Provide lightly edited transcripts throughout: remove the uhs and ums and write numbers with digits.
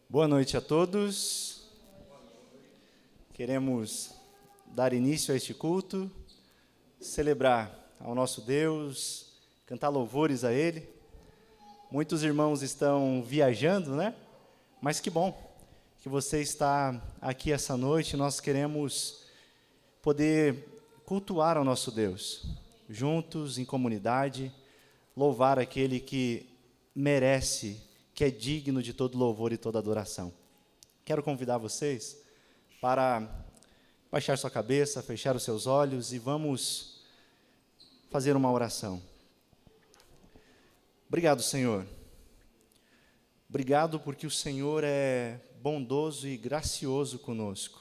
Boa noite a todos. Queremos dar início a este culto, celebrar ao nosso Deus, cantar louvores a Ele. Muitos irmãos estão viajando, né? Mas que bom que você está aqui essa noite. Nós queremos poder cultuar ao nosso Deus, juntos, em comunidade, louvar aquele que merece, que é digno de todo louvor e toda adoração. Quero convidar vocês para baixar sua cabeça, fechar os seus olhos e vamos fazer uma oração. Obrigado, Senhor. Obrigado porque o Senhor é bondoso e gracioso conosco.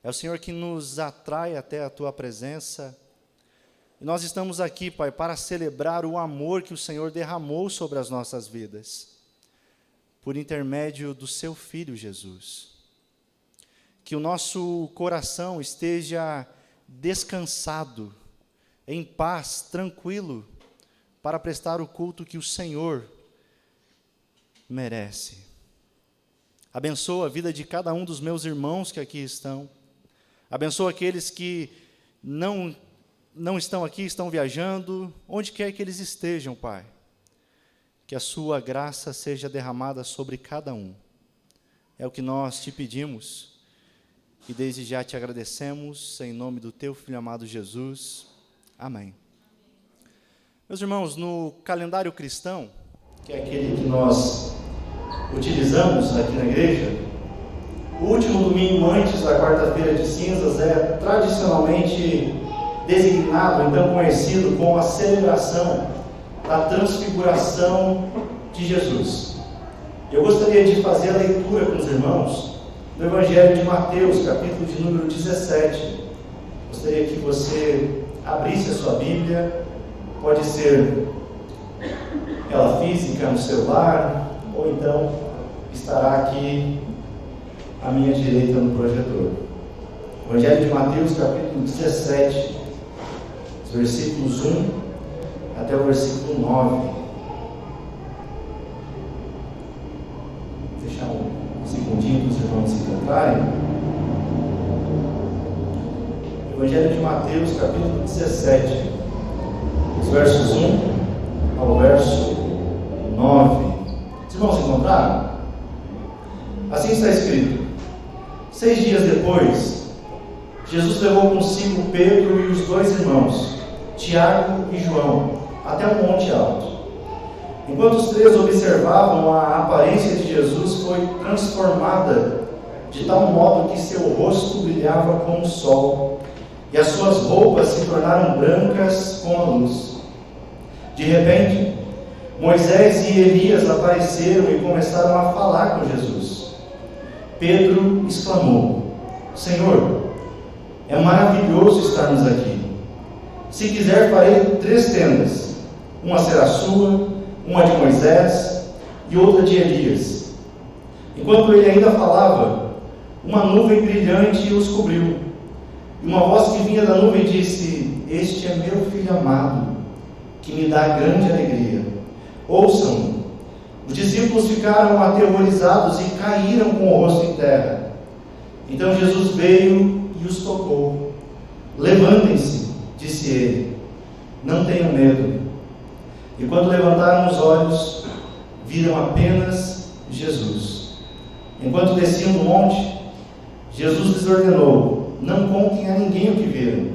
É o Senhor que nos atrai até a Tua presença. E nós estamos aqui, Pai, para celebrar o amor que o Senhor derramou sobre as nossas vidas, por intermédio do Seu Filho Jesus. Que o nosso coração esteja descansado, em paz, tranquilo, para prestar o culto que o Senhor merece. Abençoa a vida de cada um dos meus irmãos que aqui estão. Abençoa aqueles que não estão aqui, estão viajando, onde quer que eles estejam, Pai. Que a sua graça seja derramada sobre cada um. É o que nós te pedimos e desde já te agradecemos, em nome do teu Filho amado Jesus. Amém. Meus irmãos, no calendário cristão, que é aquele que nós utilizamos aqui na igreja, o último domingo antes da quarta-feira de cinzas é tradicionalmente designado, então conhecido como a celebração da transfiguração de Jesus. Eu gostaria de fazer a leitura com os irmãos do Evangelho de Mateus, capítulo de número 17. Gostaria que você abrisse a sua Bíblia, pode ser ela física no celular, ou então estará aqui à minha direita no projetor. Evangelho de Mateus, capítulo 17, versículos 1 até o versículo 9. Vou deixar um segundinho para os irmãos se encontrarem. Evangelho de Mateus, capítulo 17, os versos 1 ao verso 9. Os irmãos se encontraram? Assim está escrito: 6 dias depois, Jesus levou consigo Pedro e os dois irmãos, Tiago e João, até um monte alto. Enquanto os três observavam, a aparência de Jesus foi transformada de tal modo que seu rosto brilhava como o sol, e as suas roupas se tornaram brancas como a luz. De repente, Moisés e Elias apareceram e começaram a falar com Jesus. Pedro exclamou: Senhor, é maravilhoso estarmos aqui. Se quiser, farei 3 tendas. Uma será sua, uma de Moisés e outra de Elias. Enquanto ele ainda falava, uma nuvem brilhante os cobriu. E uma voz que vinha da nuvem disse: Este é meu filho amado, que me dá grande alegria. Ouçam-no. Os discípulos ficaram aterrorizados e caíram com o rosto em terra. Então Jesus veio e os tocou. Levantem-se, disse ele, não tenham medo. E quando levantaram os olhos, viram apenas Jesus. Enquanto desciam do monte, Jesus lhes ordenou: não contem a ninguém o que viram,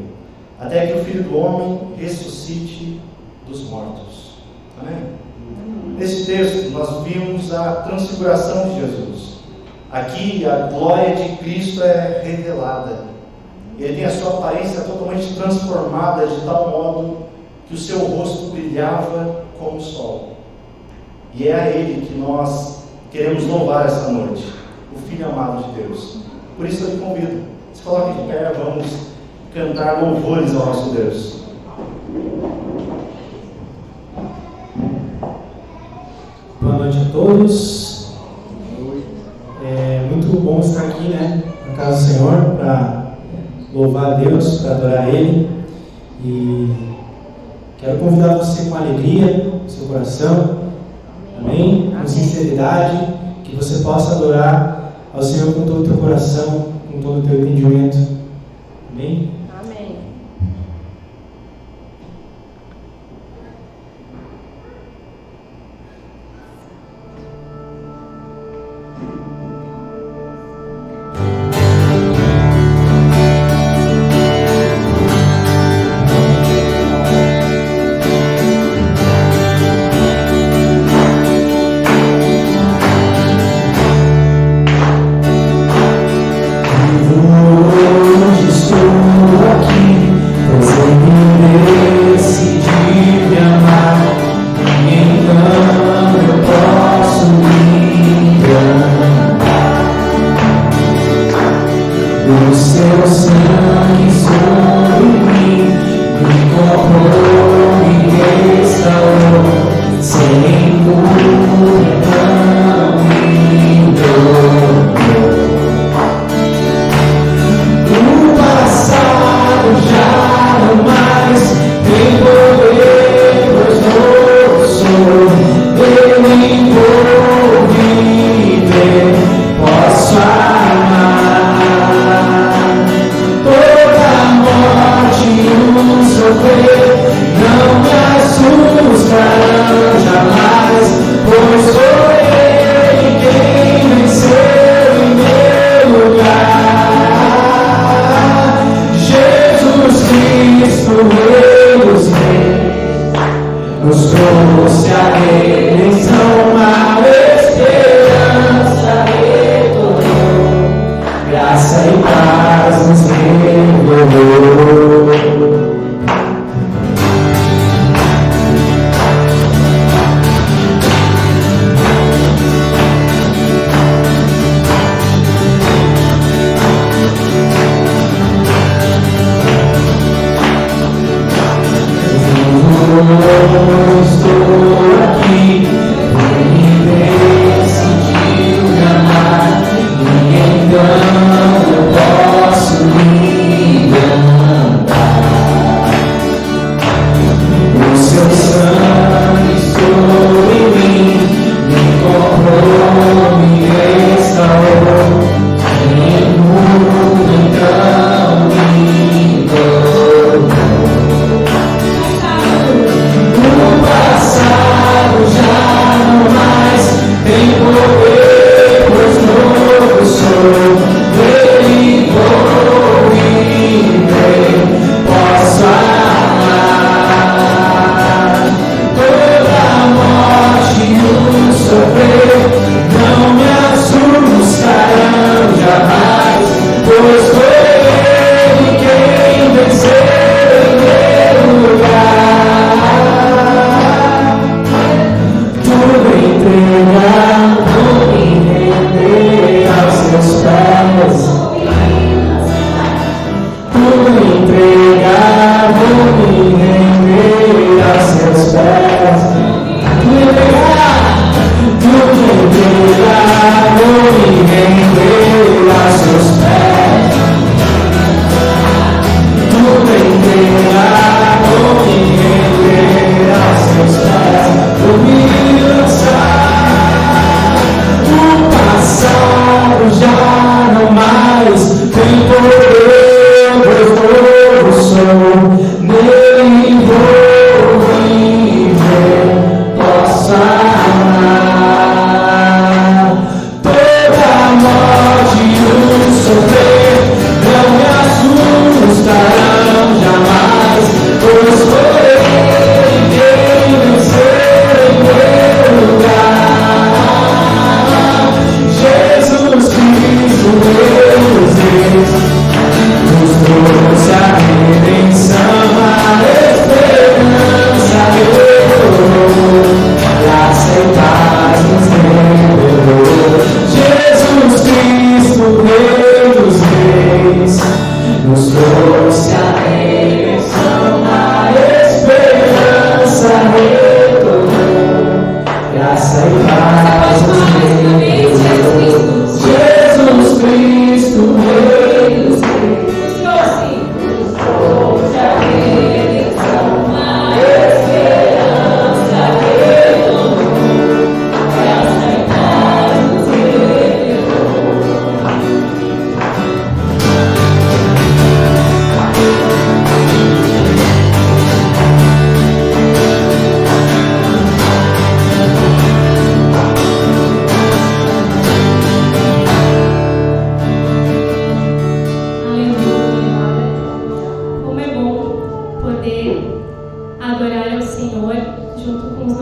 até que o Filho do Homem ressuscite dos mortos. Amém? Nesse texto nós vimos a transfiguração de Jesus. Aqui a glória de Cristo é revelada. Ele tem a sua aparência totalmente transformada de tal modo que o seu rosto brilhava como o sol. E é a Ele que nós queremos louvar essa noite, o Filho amado de Deus. Por isso eu lhe convido, se coloque de pé, vamos cantar louvores ao nosso Deus. Boa noite a todos. É muito bom estar aqui, na casa do Senhor, para louvar a Deus, para adorar Ele. E quero convidar você com alegria, seu coração, amém? Com sinceridade, que que você possa adorar ao Senhor com todo o teu coração, com todo o teu entendimento. Amém? Amém. Hoje estou aqui, pois ele decidiu me amar, e então eu posso me enganar. O seu sangue sobre mim me comprou e restaurou, sem não me doou. O passado já não mais tem poder, pois novo sou. Eu vou viver, posso amar. Toda morte e sofrer não me assustarão jamais, pois sou Ele quem venceu em meu lugar. Cristo, Rei dos Reis, nos trouxe a redenção, uma esperança retornou, graça e paz nos revelou. Estou aqui, ele decidiu me amar, e então eu posso me enganar.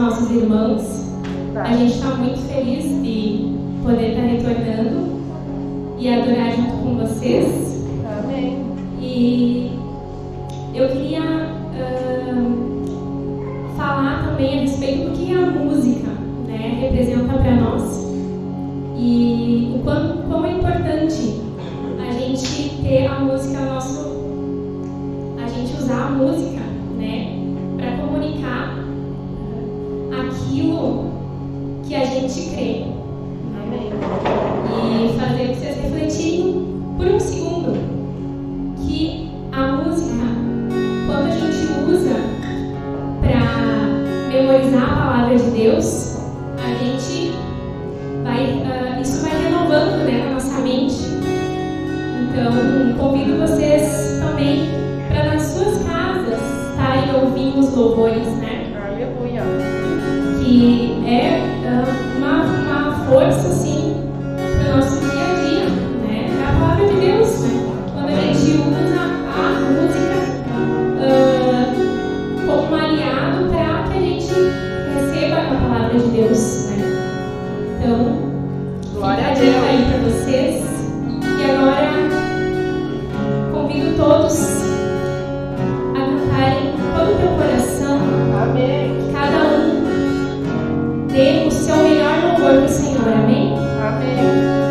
nossos irmãos. A gente está muito feliz de poder estar retornando e adorar junto com vocês. Amém. E eu queria falar também a respeito do que a música, né, representa para nós e o quão é importante a gente ter a música a gente usar a música, né, para comunicar aquilo que a gente crê. Amém. E fazer vocês refletirem por um segundo que a música, quando a gente usa para memorizar a palavra de Deus, a gente isso vai renovando, né, na nossa mente. Então, convido vocês também para nas suas casas estarem ouvindo os louvores, né? Aleluia. Que é uma força, assim, para o nosso dia a dia, né? É a palavra de Deus, né? Quando a gente usa a música como um aliado para que a gente receba a palavra de Deus, né? Então, Glória a fica a dica Deus. aí para vocês. E agora, convido todos a cantarem todo o teu coração. Amém. Cada um dê o seu melhor louvor para o Senhor, amém? Amém. Amém.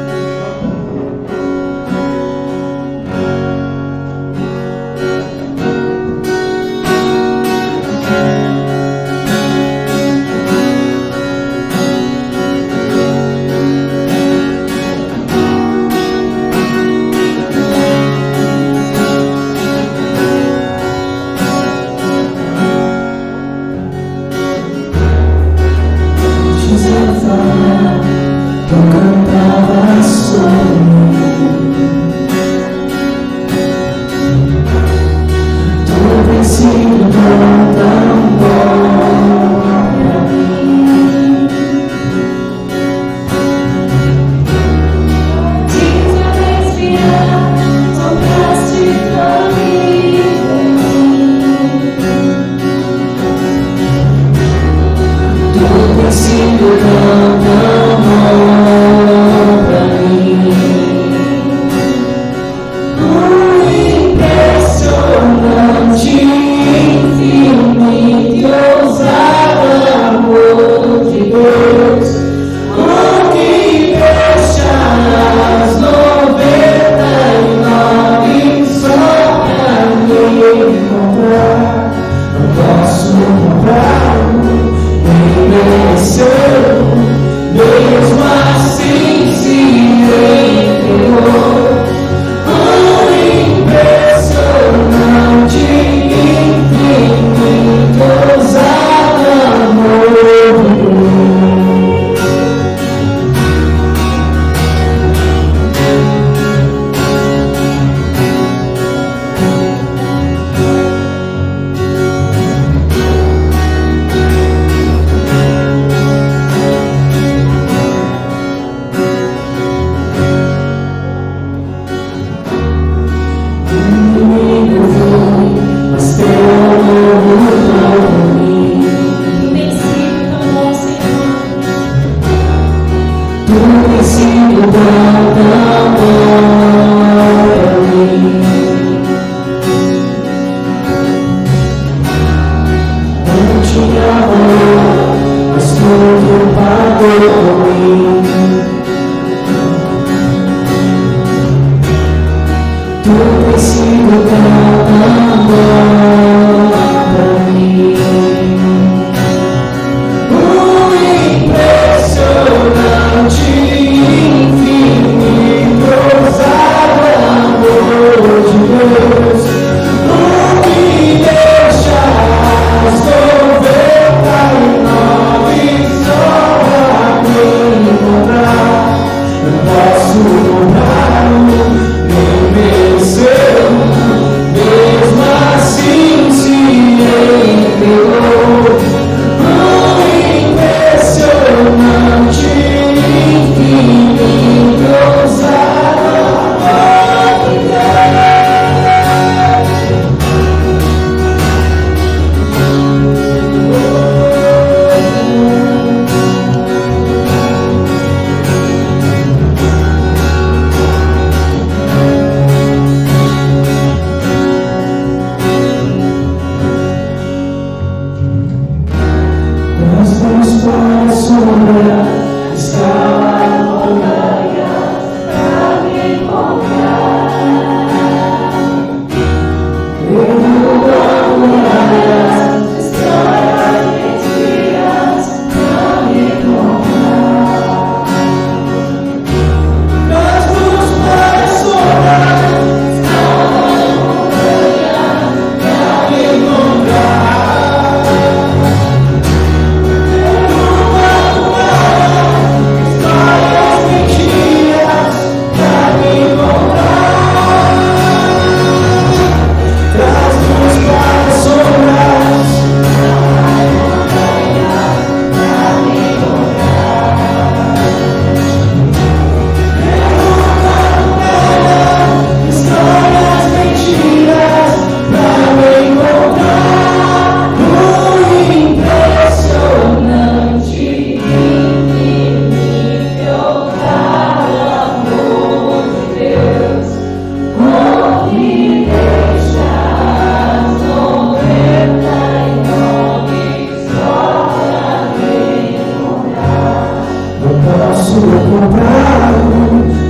posso comprá-lo,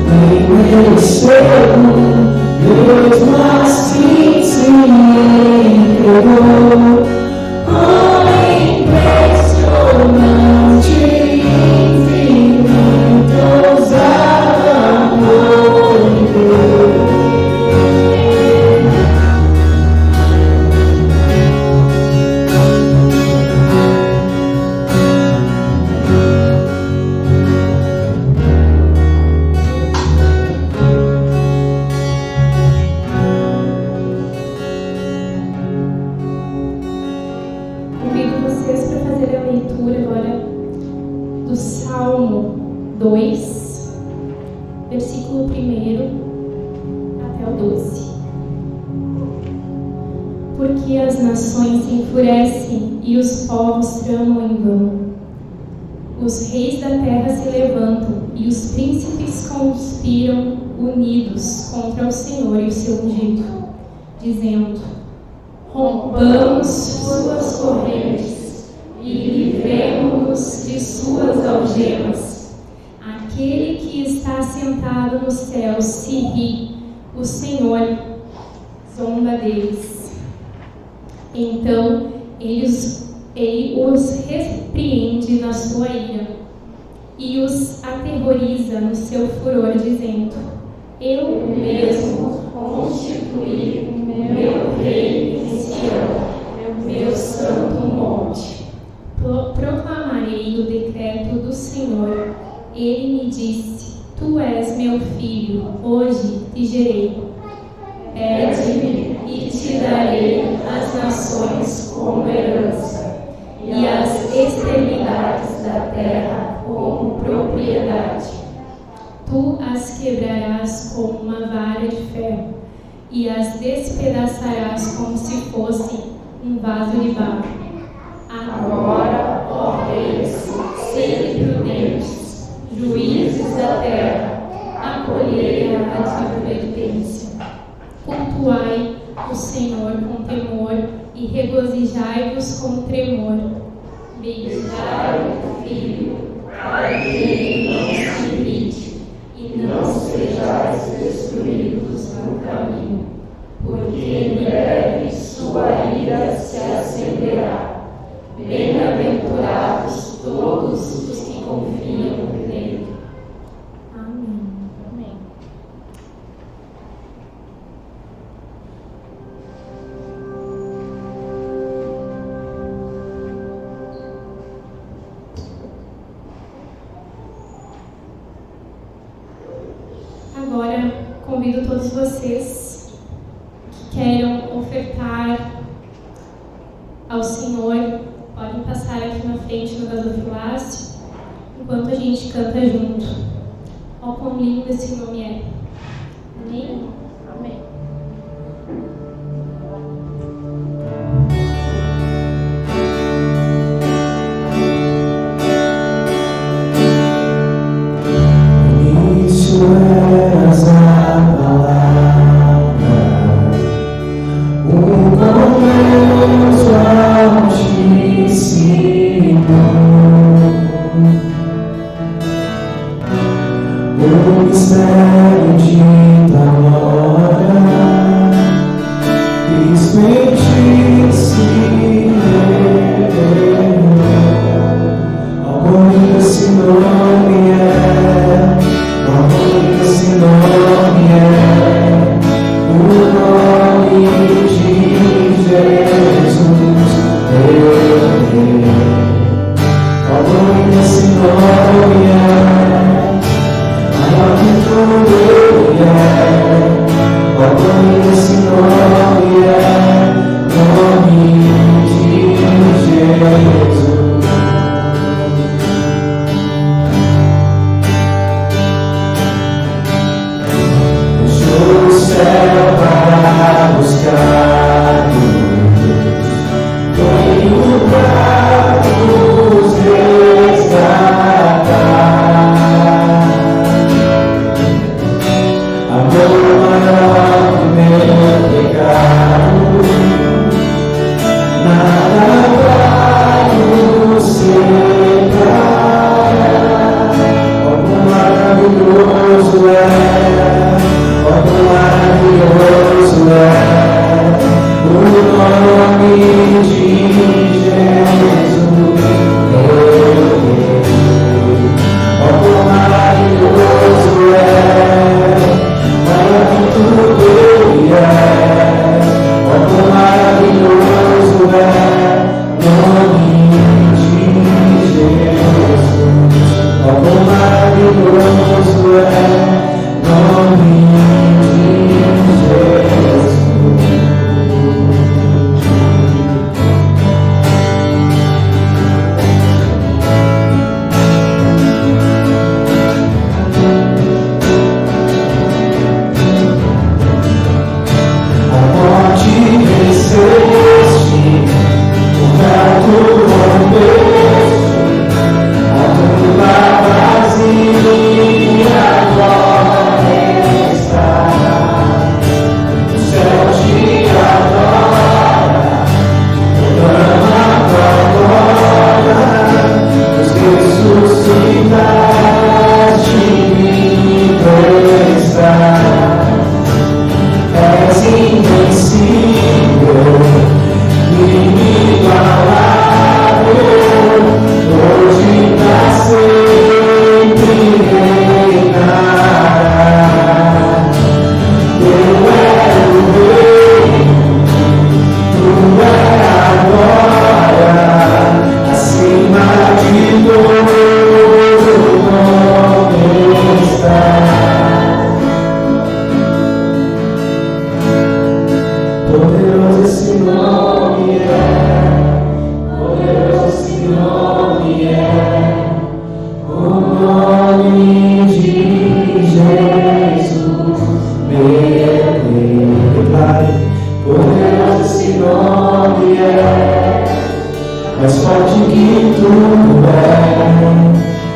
nem merecê-lo, mesmo assim se entregou. Oh, impressionante, infinito, ousado amor de Deus. Convido vocês para fazer a leitura agora do Salmo 2, versículo 1 até o 12. Porque as nações se enfurecem e os povos tramam em vão. Os reis da terra se levantam e os príncipes conspiram unidos contra o Senhor e o seu ungido, dizendo: rompamos suas correntes e livremo-nos de suas algemas. Aquele que está sentado nos céus se ri, o Senhor zomba deles. Então ele os repreende na sua ira e os aterroriza no seu furor, dizendo: eu mesmo constituí meu rei em Sião, meu santo monte. Proclamarei o decreto do Senhor. Ele me disse: tu és meu filho, hoje te gerei. Pede-me e te darei as nações como herança e as extremidades da terra como propriedade. Tu as quebrarás com uma vara de ferro e as despedaçarás como se fosse um vaso de barro. Agora, ó reis, sede prudentes, juízes da terra, acolhei a advertência. Cultuai o Senhor com temor e regozijai-vos com tremor. Beijai o Filho, para que ele não se irrite e não sejais destruídos no caminho, porque em breve sua ira se acenderá. Bem-aventurados todos os que confiam nele. Amém. Amém. Agora convido todos vocês que queiram ofertar ao Senhor, podem passar aqui na frente no gasofilácio, enquanto a gente canta junto. Ó, quão lindo esse nome é. Amém? Amém. Isso és a palavra, o começo altíssimo, o mistério de tal hora, Cristo em ti se revelou. Ao bonito esse nome é, ao bonito esse nome é, o nome de Jesus, meu Rei. Ao bonito esse nome é, maior que tudo é, ao bonito esse nome é, nome de Jesus. Deixou o céu para buscar Deus, veio para nos resgatar.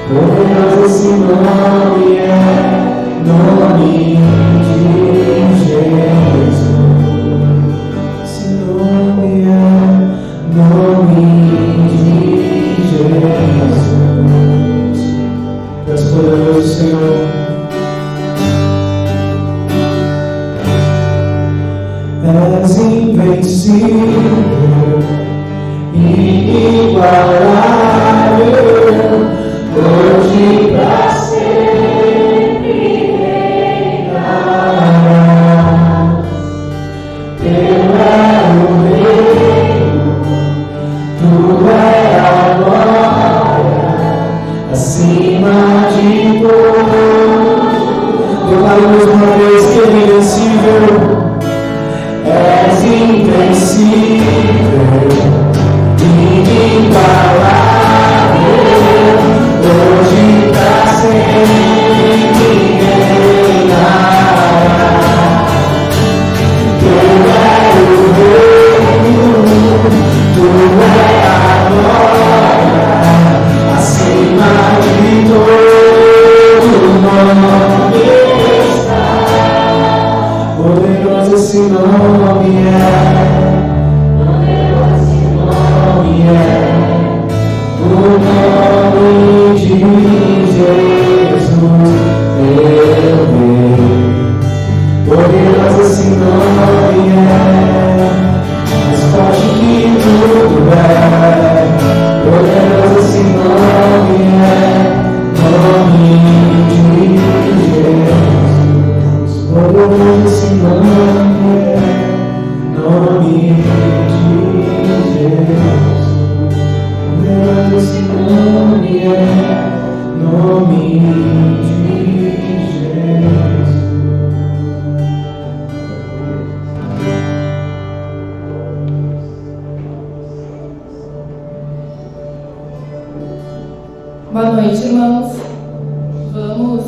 poderoso esse nome é, nome de Jesus. Esse nome é, nome de Jesus. Tu és poderoso, Senhor. És invencível, inigualável, hoje pra sempre reinará. Teu é o reino, tu é a glória, acima de tudo. Declaramos uma vez que ele é invencível. És invencível, inigualável, hoje pra sempre reinará. Tu é o reino, tu é a glória, acima de todo nome está. Poderoso esse nome é, poderoso esse nome é, o nome de Jesus, meu Deus. Poderoso esse nome é, mais forte que tudo é. Poderoso esse nome é, nome de Jesus. Poderoso esse nome é, nome de Jesus. Poderoso esse nome é, nome de Jesus. Boa noite, irmãos. Vamos,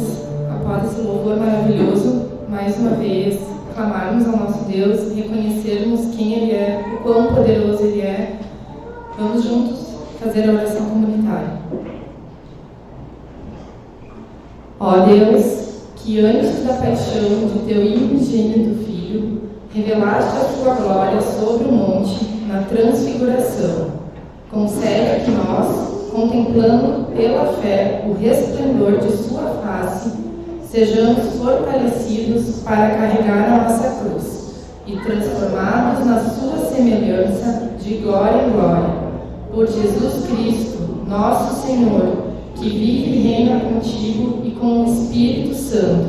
após esse louvor maravilhoso, mais uma vez, clamarmos ao nosso Deus, reconhecermos quem Ele é, o quão poderoso Ele é. Vamos juntos fazer a oração comunitária. Ó Deus, que antes da paixão de Teu unigênito Filho, revelaste a Tua glória sobre o monte, na transfiguração, concede que nós, contemplando pela fé o resplendor de sua face, sejamos fortalecidos para carregar a nossa cruz e transformados na sua semelhança de glória em glória, por Jesus Cristo, nosso Senhor, que vive e reina contigo e com o Espírito Santo,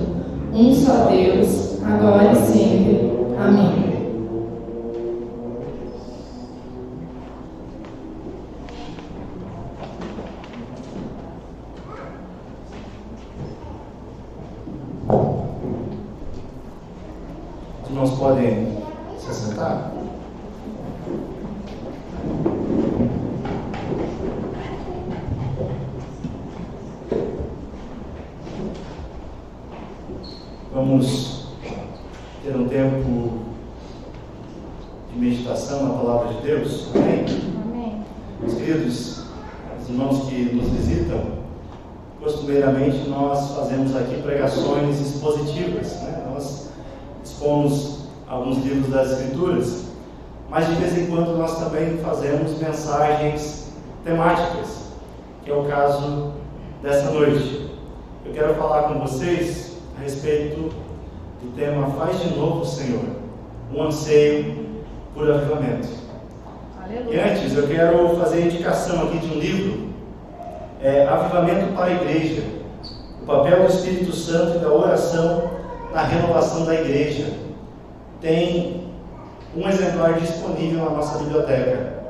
um só Deus, agora e sempre. Amém. Os irmãos podem se assentar? Vamos ter um tempo de meditação na Palavra de Deus. Amém? Amém. Meus queridos, os irmãos que nos visitam, costumeiramente nós fazemos aqui pregações expositivas, né? Nós expomos alguns livros das Escrituras, mas de vez em quando nós também fazemos mensagens temáticas, que é o caso dessa noite. Eu quero falar com vocês a respeito do tema Faz de Novo, Senhor, um anseio por avivamento. Aleluia. E antes eu quero fazer a indicação aqui de um livro, Avivamento para a Igreja, o papel do Espírito Santo e da oração na renovação da igreja. Tem um exemplar disponível na nossa biblioteca.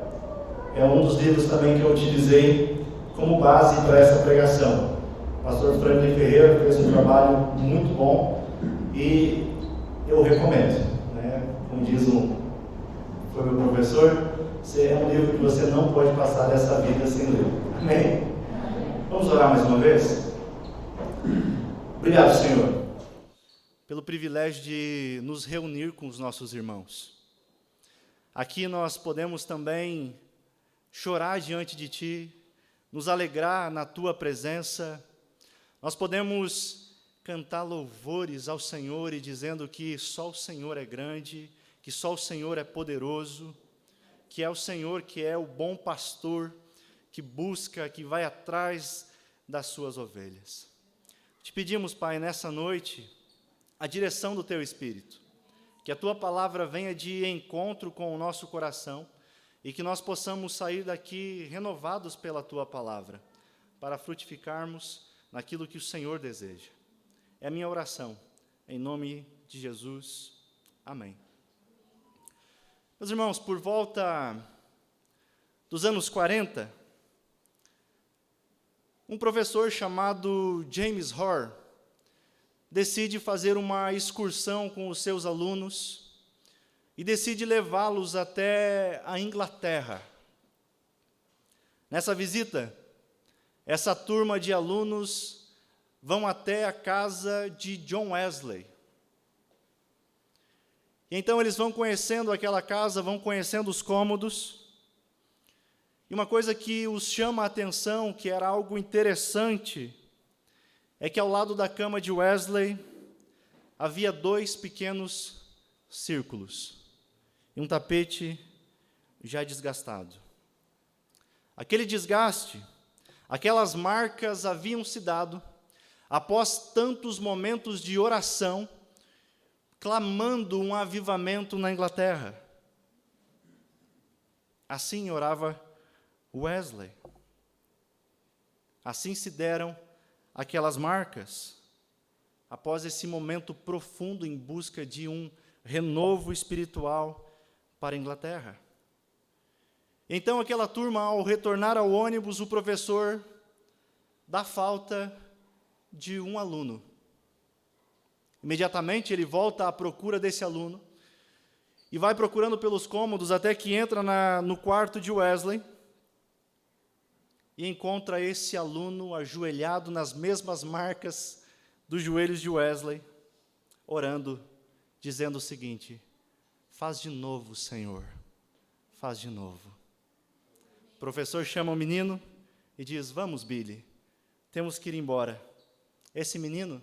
É um dos livros também que eu utilizei como base para essa pregação. O pastor Franklin Ferreira fez um trabalho muito bom e eu recomendo, né? Como diz foi meu professor, é um livro que você não pode passar dessa vida sem ler. Amém? Vamos orar mais uma vez? Obrigado, Senhor, pelo privilégio de nos reunir com os nossos irmãos. Aqui nós podemos também chorar diante de Ti, nos alegrar na Tua presença. Nós podemos cantar louvores ao Senhor e dizendo que só o Senhor é grande, que só o Senhor é poderoso, que é o Senhor que é o bom pastor, que busca, que vai atrás das suas ovelhas. Te pedimos, Pai, nessa noite, a direção do Teu Espírito, que a Tua palavra venha de encontro com o nosso coração e que nós possamos sair daqui renovados pela Tua palavra, para frutificarmos naquilo que o Senhor deseja. É a minha oração, em nome de Jesus. Amém. Meus irmãos, por volta dos anos 40, um professor chamado James Hoare decide fazer uma excursão com os seus alunos e decide levá-los até a Inglaterra. Nessa visita, essa turma de alunos vão até a casa de John Wesley. E então eles vão conhecendo aquela casa, vão conhecendo os cômodos. E uma coisa que os chama a atenção, que era algo interessante, é que ao lado da cama de Wesley havia 2 pequenos círculos e um tapete já desgastado. Aquele desgaste, aquelas marcas haviam se dado após tantos momentos de oração, clamando um avivamento na Inglaterra. Assim orava Wesley. Assim se deram aquelas marcas, após esse momento profundo em busca de um renovo espiritual para a Inglaterra. Então, aquela turma, ao retornar ao ônibus, o professor dá falta de um aluno. Imediatamente ele volta à procura desse aluno e vai procurando pelos cômodos até que entra no quarto de Wesley e encontra esse aluno ajoelhado nas mesmas marcas dos joelhos de Wesley, orando, dizendo o seguinte: faz de novo, Senhor, faz de novo. O professor chama o menino e diz: vamos, Billy, temos que ir embora. Esse menino,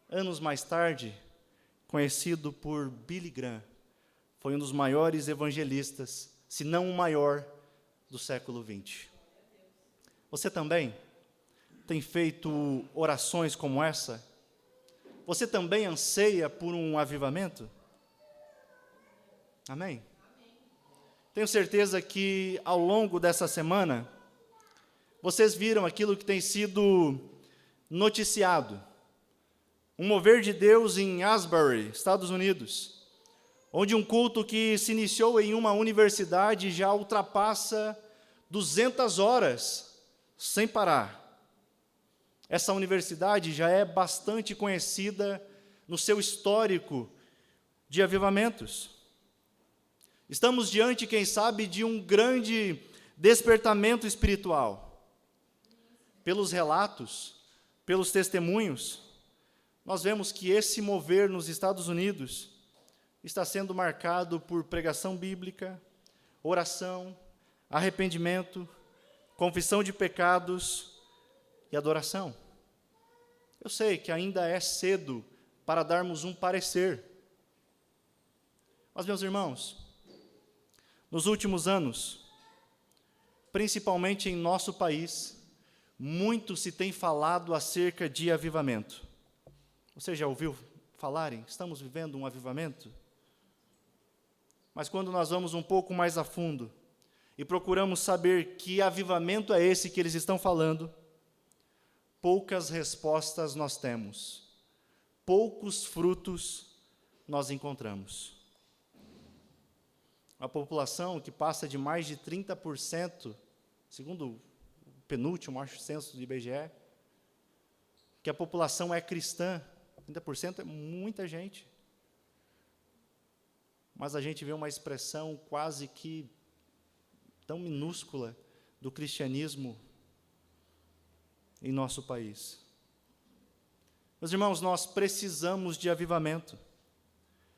anos mais tarde, conhecido por Billy Graham, foi um dos maiores evangelistas, se não o maior, do século XX. Você também tem feito orações como essa? Você também anseia por um avivamento? Amém? Tenho certeza que ao longo dessa semana, vocês viram aquilo que tem sido noticiado. Um mover de Deus em Asbury, Estados Unidos, onde um culto que se iniciou em uma universidade já ultrapassa 200 horas sem parar. Essa universidade já é bastante conhecida no seu histórico de avivamentos. Estamos diante, quem sabe, de um grande despertamento espiritual. Pelos relatos, pelos testemunhos, nós vemos que esse mover nos Estados Unidos está sendo marcado por pregação bíblica, oração, arrependimento, confissão de pecados e adoração. Eu sei que ainda é cedo para darmos um parecer. Mas, meus irmãos, nos últimos anos, principalmente em nosso país, muito se tem falado acerca de avivamento. Você já ouviu falarem? Estamos vivendo um avivamento? Mas quando nós vamos um pouco mais a fundo e procuramos saber que avivamento é esse que eles estão falando, poucas respostas nós temos, poucos frutos nós encontramos. Uma população que passa de mais de 30%, segundo o penúltimo, acho, censo do IBGE, que a população é cristã. 30% é muita gente. Mas a gente vê uma expressão quase que tão minúscula do cristianismo em nosso país. Meus irmãos, nós precisamos de avivamento.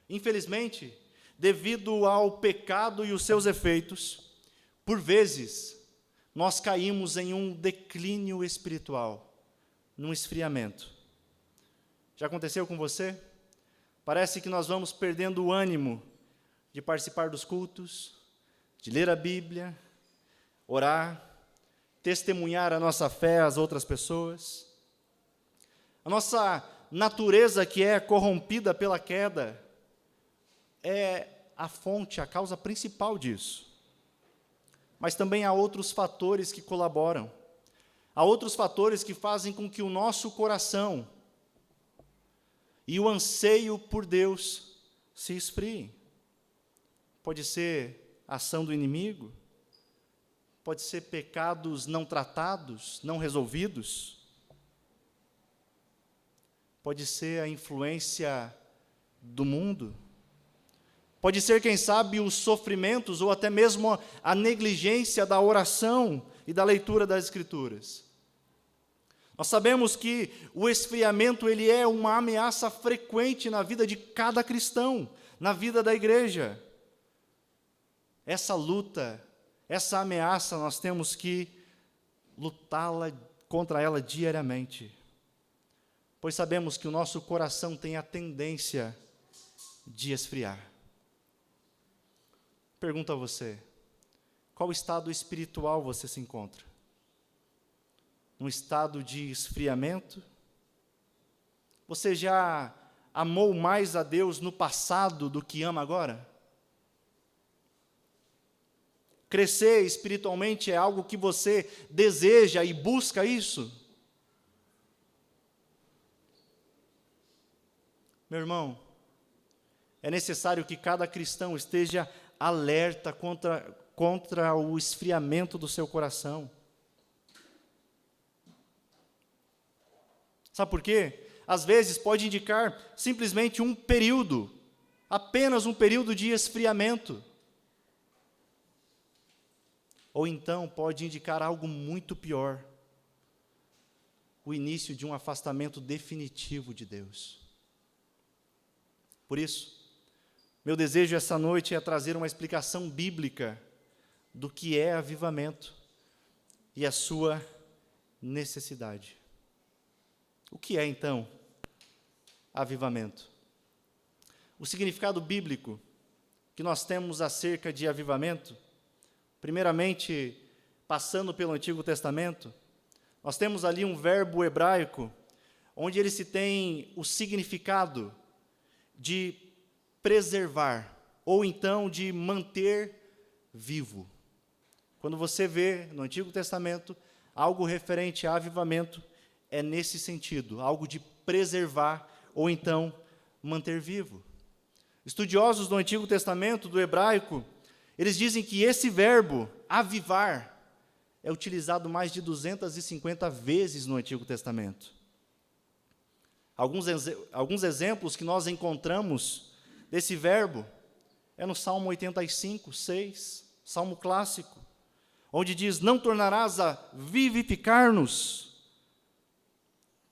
Infelizmente, devido ao pecado e os seus efeitos, por vezes, nós caímos em um declínio espiritual, num esfriamento. Já aconteceu com você? Parece que nós vamos perdendo o ânimo de participar dos cultos, de ler a Bíblia, orar, testemunhar a nossa fé às outras pessoas. A nossa natureza, que é corrompida pela queda, é a fonte, a causa principal disso. Mas também há outros fatores que colaboram. Há outros fatores que fazem com que o nosso coração e o anseio por Deus se esfriem. Pode ser a ação do inimigo, pode ser pecados não tratados, não resolvidos, pode ser a influência do mundo, pode ser, quem sabe, os sofrimentos ou até mesmo a negligência da oração e da leitura das Escrituras. Nós sabemos que o esfriamento ele é uma ameaça frequente na vida de cada cristão, na vida da igreja. Essa luta, essa ameaça, nós temos que lutá-la contra ela diariamente, pois sabemos que o nosso coração tem a tendência de esfriar. Pergunto a você, qual estado espiritual você se encontra? Um estado de esfriamento? Você já amou mais a Deus no passado do que ama agora? Crescer espiritualmente é algo que você deseja e busca isso? Meu irmão, é necessário que cada cristão esteja alerta contra o esfriamento do seu coração. Sabe por quê? Às vezes pode indicar simplesmente um período, apenas um período de esfriamento. Ou então pode indicar algo muito pior, o início de um afastamento definitivo de Deus. Por isso, meu desejo essa noite é trazer uma explicação bíblica do que é avivamento e a sua necessidade. O que é, então, avivamento? O significado bíblico que nós temos acerca de avivamento, primeiramente, passando pelo Antigo Testamento, nós temos ali um verbo hebraico, onde ele se tem o significado de preservar, ou então de manter vivo. Quando você vê no Antigo Testamento algo referente a avivamento, é nesse sentido, algo de preservar ou então manter vivo. Estudiosos do Antigo Testamento, do hebraico, eles dizem que esse verbo, avivar, é utilizado mais de 250 vezes no Antigo Testamento. Alguns exemplos que nós encontramos desse verbo é no Salmo 85, 6, Salmo clássico, onde diz: não tornarás a vivificar-nos,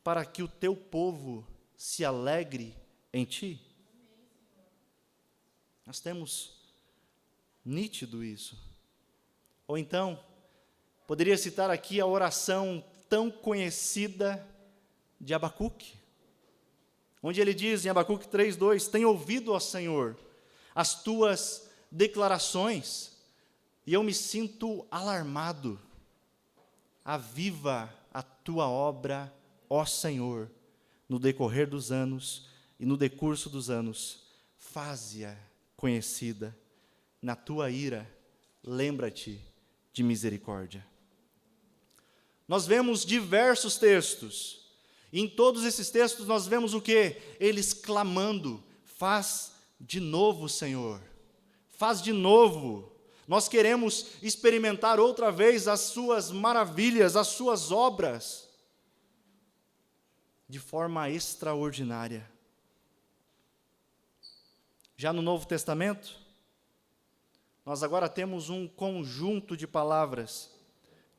para que o teu povo se alegre em ti. Nós temos nítido isso. Ou então, poderia citar aqui a oração tão conhecida de Abacuque, onde ele diz em Abacuque 3:2: tenho ouvido, ó Senhor, as tuas declarações, e eu me sinto alarmado. Aviva a tua obra, ó Senhor, no decorrer dos anos e no decurso dos anos, faze-a conhecida. Na tua ira, lembra-te de misericórdia. Nós vemos diversos textos, e em todos esses textos nós vemos o quê? Eles clamando: faz de novo, Senhor, faz de novo. Nós queremos experimentar outra vez as suas maravilhas, as suas obras, de forma extraordinária. Já no Novo Testamento, nós agora temos um conjunto de palavras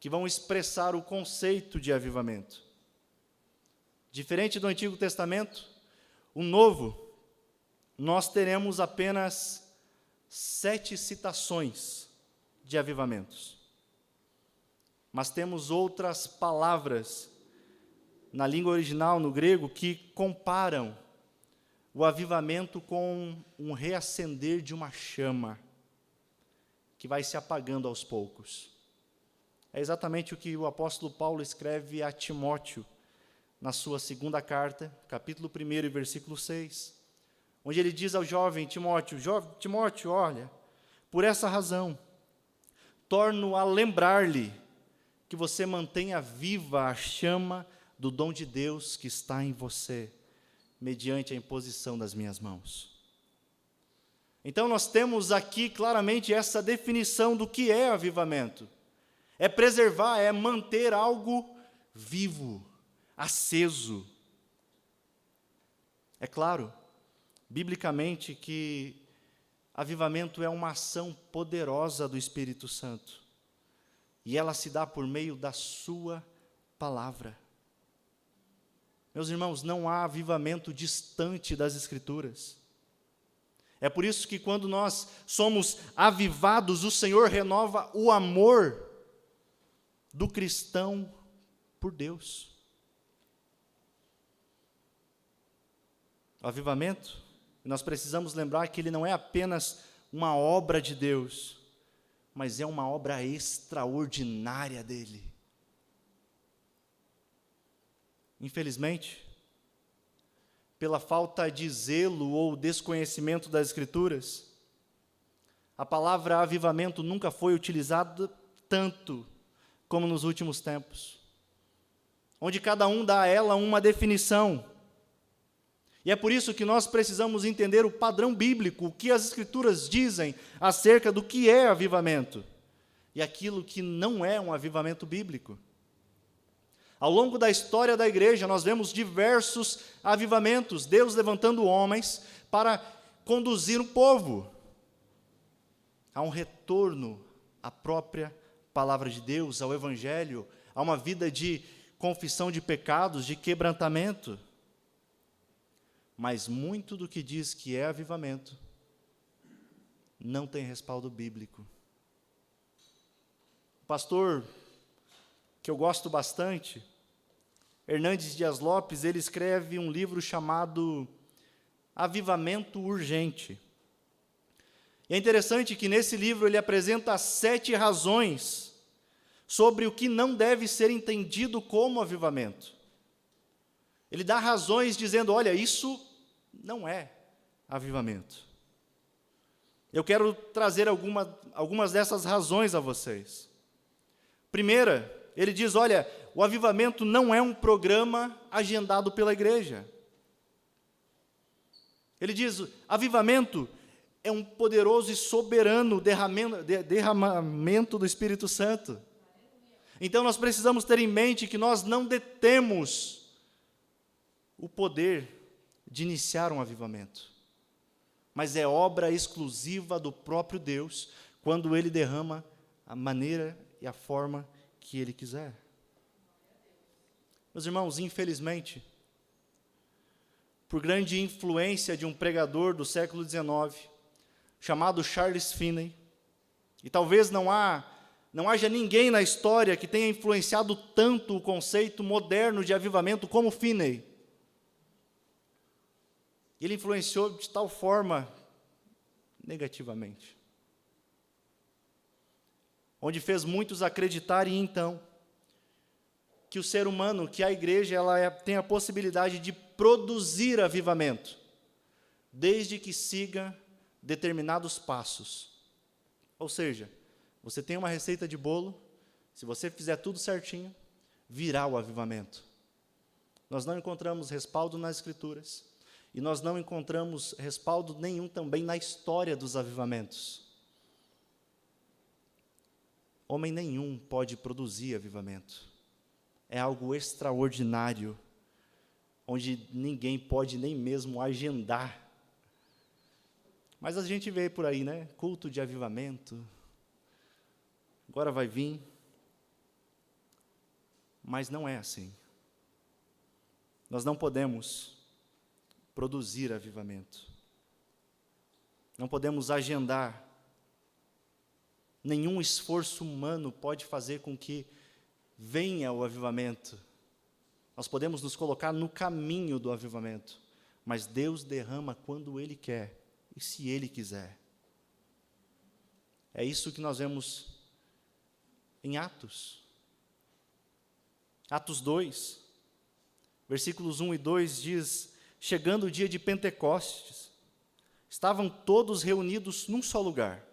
que vão expressar o conceito de avivamento. Diferente do Antigo Testamento, o Novo, nós teremos apenas 7 citações de avivamentos. mas temos outras palavras na língua original, no grego, que comparam o avivamento com um reacender de uma chama que vai se apagando aos poucos. É exatamente o que o apóstolo Paulo escreve a Timóteo, na sua segunda carta, capítulo 1 e versículo 6, onde ele diz ao jovem Timóteo, Timóteo, olha, por essa razão, torno a lembrar-lhe que você mantenha viva a chama do dom de Deus que está em você, mediante a imposição das minhas mãos. Então nós temos aqui claramente essa definição do que é avivamento. É preservar, é manter algo vivo, aceso. É claro, biblicamente, que avivamento é uma ação poderosa do Espírito Santo. E ela se dá por meio da sua palavra. Meus irmãos, não há avivamento distante das Escrituras. É por isso que quando nós somos avivados, o Senhor renova o amor do cristão por Deus. O avivamento, nós precisamos lembrar que ele não é apenas uma obra de Deus, mas é uma obra extraordinária dele. Infelizmente, pela falta de zelo ou desconhecimento das Escrituras, a palavra avivamento nunca foi utilizada tanto como nos últimos tempos, onde cada um dá a ela uma definição. E é por isso que nós precisamos entender o padrão bíblico, o que as Escrituras dizem acerca do que é avivamento, e aquilo que não é um avivamento bíblico. Ao longo da história da igreja, nós vemos diversos avivamentos, Deus levantando homens para conduzir o povo a um retorno à própria palavra de Deus, ao Evangelho, a uma vida de confissão de pecados, de quebrantamento. Mas muito do que diz que é avivamento não tem respaldo bíblico. O pastor, que eu gosto bastante, Hernandes Dias Lopes, ele escreve um livro chamado Avivamento Urgente. E é interessante que nesse livro ele apresenta 7 razões sobre o que não deve ser entendido como avivamento. Ele dá razões dizendo, olha, isso não é avivamento. Eu quero trazer algumas dessas razões a vocês. Primeira, ele diz, olha, o avivamento não é um programa agendado pela igreja. Ele diz, avivamento é um poderoso e soberano derramamento do Espírito Santo. Então nós precisamos ter em mente que nós não detemos o poder de iniciar um avivamento, mas é obra exclusiva do próprio Deus, quando Ele derrama a maneira e a forma que Ele quiser. Meus irmãos, infelizmente, por grande influência de um pregador do século XIX, chamado Charles Finney, e talvez não haja ninguém na história que tenha influenciado tanto o conceito moderno de avivamento como Finney. Ele influenciou de tal forma negativamente, onde fez muitos acreditarem então que o ser humano, que a igreja, tem a possibilidade de produzir avivamento, desde que siga determinados passos. Ou seja, você tem uma receita de bolo, se você fizer tudo certinho, virá o avivamento. Nós não encontramos respaldo nas Escrituras, e nós não encontramos respaldo nenhum também na história dos avivamentos. Homem nenhum pode produzir avivamento. É algo extraordinário, onde ninguém pode nem mesmo agendar. Mas a gente vê por aí, né? Culto de avivamento, agora vai vir. Mas não é assim. Nós não podemos produzir avivamento. Não podemos agendar. Nenhum esforço humano pode fazer com que venha o avivamento. Nós podemos nos colocar no caminho do avivamento, mas Deus derrama quando Ele quer e se Ele quiser. É isso que nós vemos em Atos. Atos 2, versículos 1 e 2 diz: chegando o dia de Pentecostes, estavam todos reunidos num só lugar.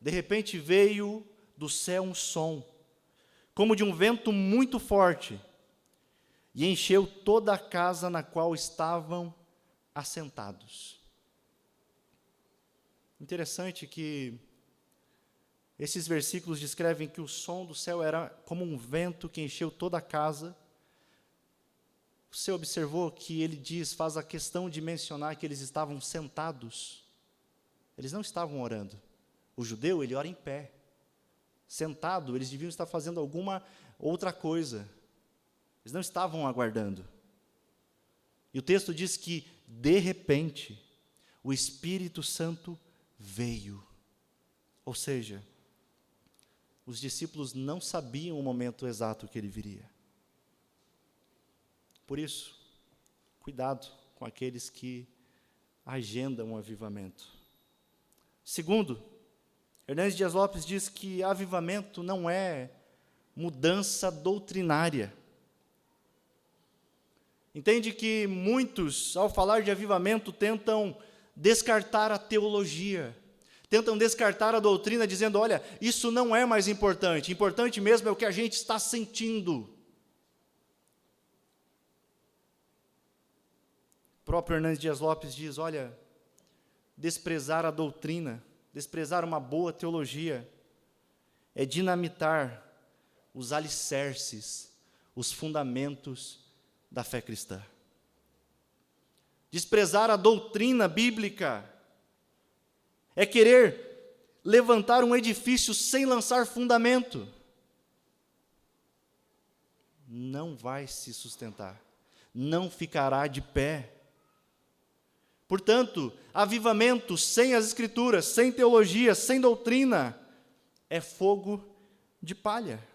De repente veio do céu um som, como de um vento muito forte, e encheu toda a casa na qual estavam assentados. Interessante que esses versículos descrevem que o som do céu era como um vento que encheu toda a casa. Você observou que ele faz a questão de mencionar que eles estavam sentados. Eles não estavam orando. O judeu, ele ora em pé. Sentado, eles deviam estar fazendo alguma outra coisa. Eles não estavam aguardando. E o texto diz que, de repente, o Espírito Santo veio. Ou seja, os discípulos não sabiam o momento exato que ele viria. Por isso, cuidado com aqueles que agendam o avivamento. Segundo, Hernandes Dias Lopes diz que avivamento não é mudança doutrinária. Entende que muitos, ao falar de avivamento, tentam descartar a teologia, tentam descartar a doutrina, dizendo: olha, isso não é mais importante, importante mesmo é o que a gente está sentindo. O próprio Hernandes Dias Lopes diz: olha, desprezar a doutrina, desprezar uma boa teologia, é dinamitar os alicerces, os fundamentos da fé cristã. Desprezar a doutrina bíblica é querer levantar um edifício sem lançar fundamento. Não vai se sustentar, não ficará de pé. Portanto, avivamento sem as Escrituras, sem teologia, sem doutrina, é fogo de palha.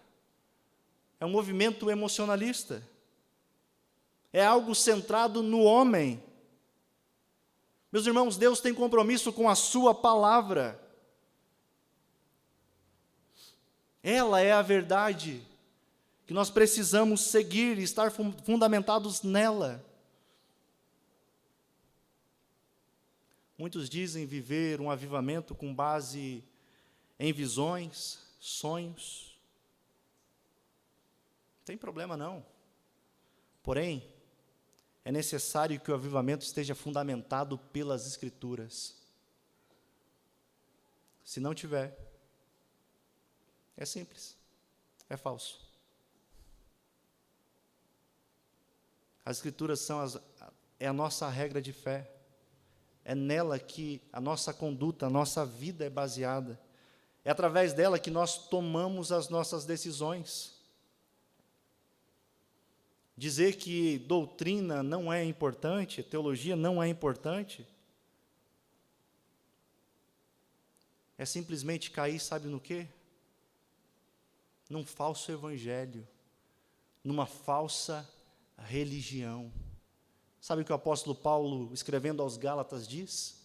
É um movimento emocionalista. É algo centrado no homem. Meus irmãos, Deus tem compromisso com a sua palavra. Ela é a verdade que nós precisamos seguir e estar fundamentados nela. Muitos dizem viver um avivamento com base em visões, sonhos. Não tem problema não. Porém, é necessário que o avivamento esteja fundamentado pelas Escrituras. Se não tiver, é simples, é falso. As Escrituras é a nossa regra de fé. É nela que a nossa conduta, a nossa vida é baseada. É através dela que nós tomamos as nossas decisões. Dizer que doutrina não é importante, teologia não é importante, é simplesmente cair, sabe no quê? Num falso evangelho, numa falsa religião. Sabe o que o apóstolo Paulo, escrevendo aos Gálatas, diz?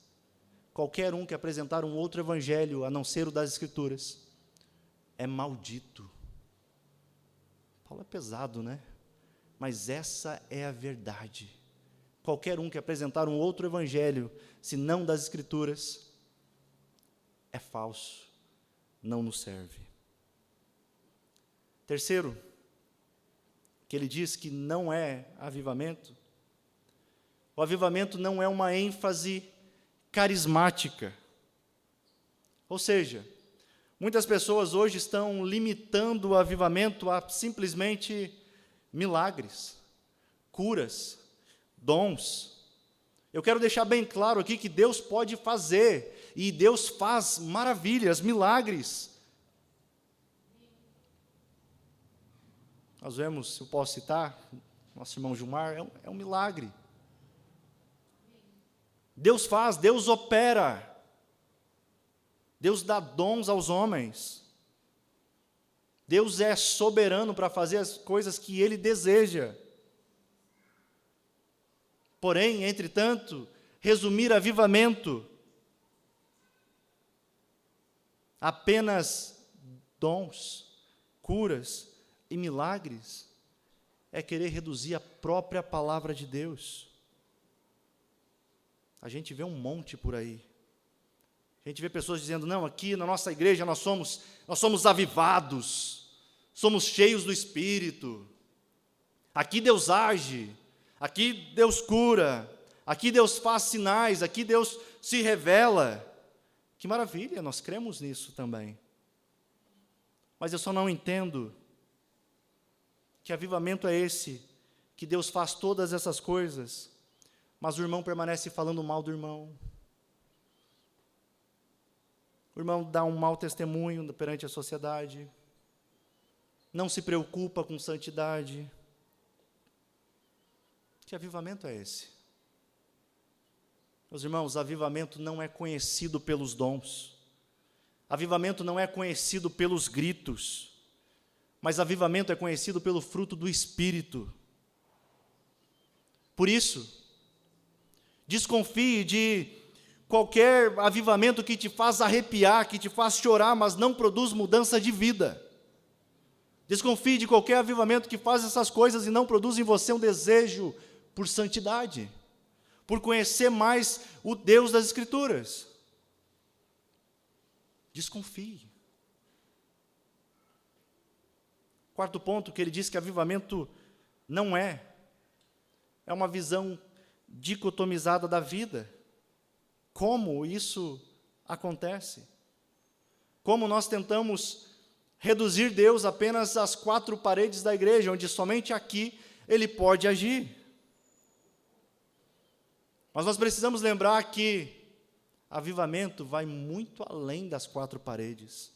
Qualquer um que apresentar um outro evangelho, a não ser o das Escrituras, é maldito. Paulo é pesado, né? Mas essa é a verdade. Qualquer um que apresentar um outro evangelho, se não das Escrituras, é falso, não nos serve. Terceiro, que ele diz que não é avivamento. O avivamento não é uma ênfase carismática. Ou seja, muitas pessoas hoje estão limitando o avivamento a simplesmente milagres, curas, dons. Eu quero deixar bem claro aqui que Deus pode fazer, e Deus faz maravilhas, milagres. Nós vemos, eu posso citar, nosso irmão Gilmar, é um milagre. Deus faz, Deus opera, Deus dá dons aos homens. Deus é soberano para fazer as coisas que Ele deseja. Porém, entretanto, resumir avivamento apenas dons, curas e milagres é querer reduzir a própria palavra de Deus. A gente vê um monte por aí. A gente vê pessoas dizendo, não, aqui na nossa igreja nós somos avivados, somos cheios do Espírito, aqui Deus age, aqui Deus cura, aqui Deus faz sinais, aqui Deus se revela. Que maravilha, nós cremos nisso também. Mas eu só não entendo que avivamento é esse, que Deus faz todas essas coisas, mas o irmão permanece falando mal do irmão. O irmão dá um mau testemunho perante a sociedade, não se preocupa com santidade. Que avivamento é esse? Meus irmãos, avivamento não é conhecido pelos dons, avivamento não é conhecido pelos gritos, mas avivamento é conhecido pelo fruto do Espírito. Por isso, desconfie de qualquer avivamento que te faz arrepiar, que te faz chorar, mas não produz mudança de vida. Desconfie de qualquer avivamento que faz essas coisas e não produz em você um desejo por santidade, por conhecer mais o Deus das Escrituras. Desconfie. Quarto ponto que ele diz que avivamento não é uma visão dicotomizada da vida. Como isso acontece? Como nós tentamos reduzir Deus apenas às quatro paredes da igreja, onde somente aqui Ele pode agir. Mas nós precisamos lembrar que avivamento vai muito além das quatro paredes.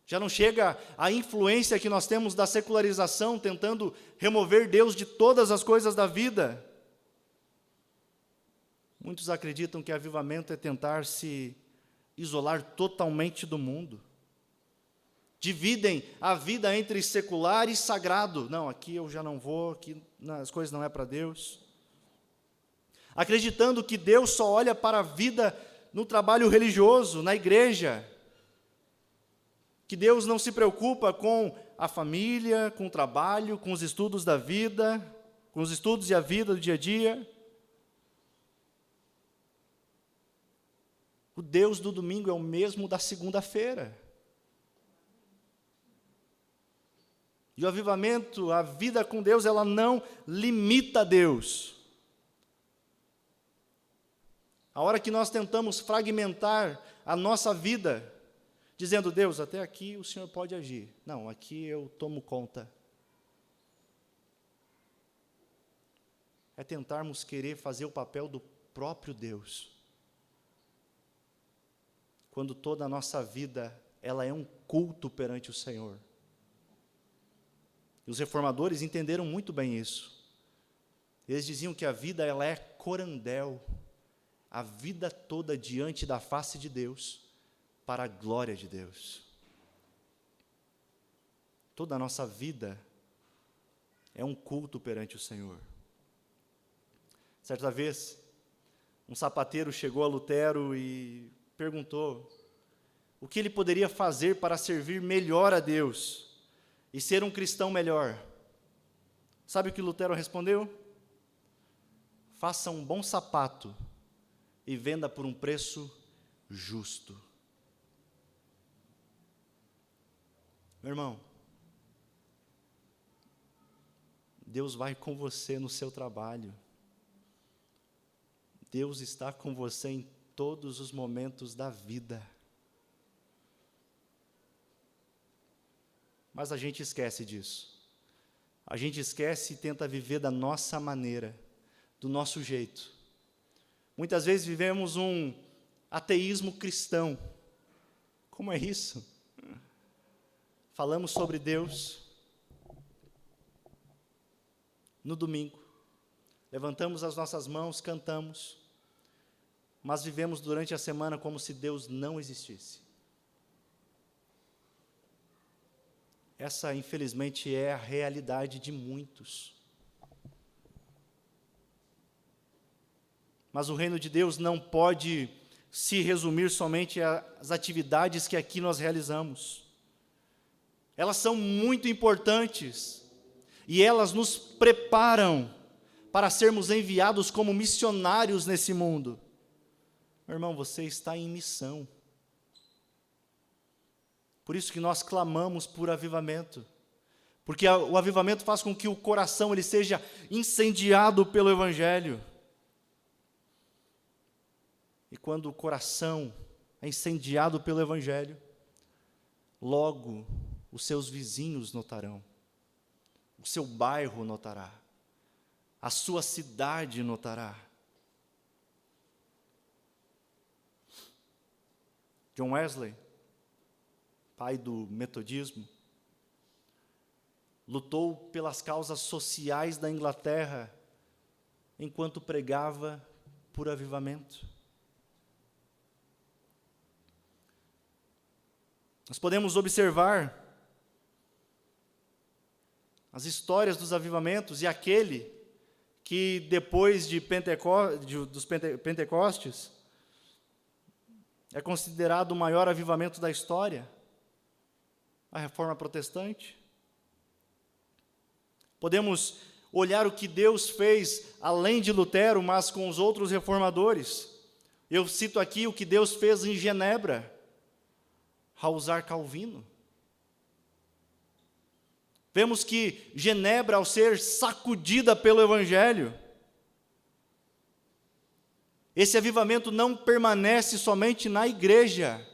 Já não chega a influência que nós temos da secularização, tentando remover Deus de todas as coisas da vida. Muitos acreditam que avivamento é tentar se isolar totalmente do mundo. Dividem a vida entre secular e sagrado. Não, aqui eu já não vou, aqui as coisas não é para Deus. Acreditando que Deus só olha para a vida no trabalho religioso, na igreja. Que Deus não se preocupa com a família, com o trabalho, com os estudos da vida, com os estudos e a vida do dia a dia. O Deus do domingo é o mesmo da segunda-feira. E o avivamento, a vida com Deus, ela não limita Deus. A hora que nós tentamos fragmentar a nossa vida, dizendo, Deus, até aqui o Senhor pode agir. Não, aqui eu tomo conta. É tentarmos querer fazer o papel do próprio Deus. Quando toda a nossa vida, ela é um culto perante o Senhor. E os reformadores entenderam muito bem isso. Eles diziam que a vida, ela é corandel, a vida toda diante da face de Deus, para a glória de Deus. Toda a nossa vida é um culto perante o Senhor. Certa vez, um sapateiro chegou a Lutero e perguntou o que ele poderia fazer para servir melhor a Deus e ser um cristão melhor. Sabe o que Lutero respondeu? Faça um bom sapato e venda por um preço justo. Meu irmão, Deus vai com você no seu trabalho. Deus está com você em todos os momentos da vida. Mas a gente esquece disso. A gente esquece e tenta viver da nossa maneira, do nosso jeito. Muitas vezes vivemos um ateísmo cristão. Como é isso? Falamos sobre Deus no domingo. Levantamos as nossas mãos, cantamos, mas vivemos durante a semana como se Deus não existisse. Essa, infelizmente, é a realidade de muitos. Mas o reino de Deus não pode se resumir somente às atividades que aqui nós realizamos. Elas são muito importantes e elas nos preparam para sermos enviados como missionários nesse mundo. Meu irmão, você está em missão. Por isso que nós clamamos por avivamento. Porque o avivamento faz com que o coração ele seja incendiado pelo Evangelho. E quando o coração é incendiado pelo Evangelho, logo os seus vizinhos notarão, o seu bairro notará, a sua cidade notará. John Wesley, pai do metodismo, lutou pelas causas sociais da Inglaterra enquanto pregava por avivamento. Nós podemos observar as histórias dos avivamentos e aquele que depois dos Pentecostes é considerado o maior avivamento da história, a Reforma Protestante. Podemos olhar o que Deus fez além de Lutero, mas com os outros reformadores. Eu cito aqui o que Deus fez em Genebra, ao usar Calvino. Vemos que Genebra, ao ser sacudida pelo Evangelho, esse avivamento não permanece somente na igreja.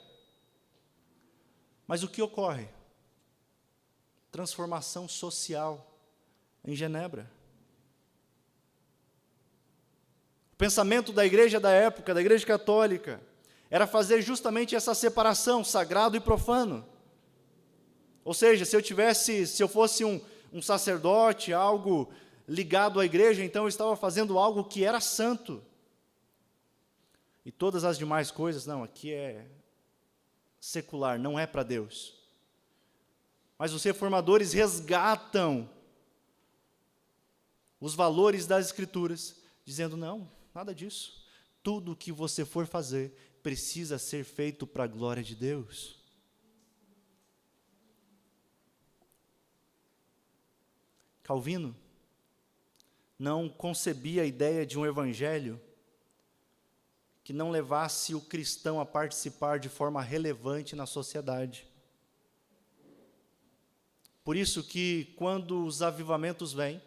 Mas o que ocorre? Transformação social em Genebra. O pensamento da igreja da época, da igreja católica, era fazer justamente essa separação, sagrado e profano. Ou seja, se eu fosse um sacerdote, algo ligado à igreja, então eu estava fazendo algo que era santo. E todas as demais coisas, não, aqui é secular, não é para Deus. Mas os reformadores resgatam os valores das Escrituras, dizendo, não, nada disso. Tudo o que você for fazer precisa ser feito para a glória de Deus. Calvino não concebia a ideia de um evangelho que não levasse o cristão a participar de forma relevante na sociedade. Por isso que, quando os avivamentos vêm,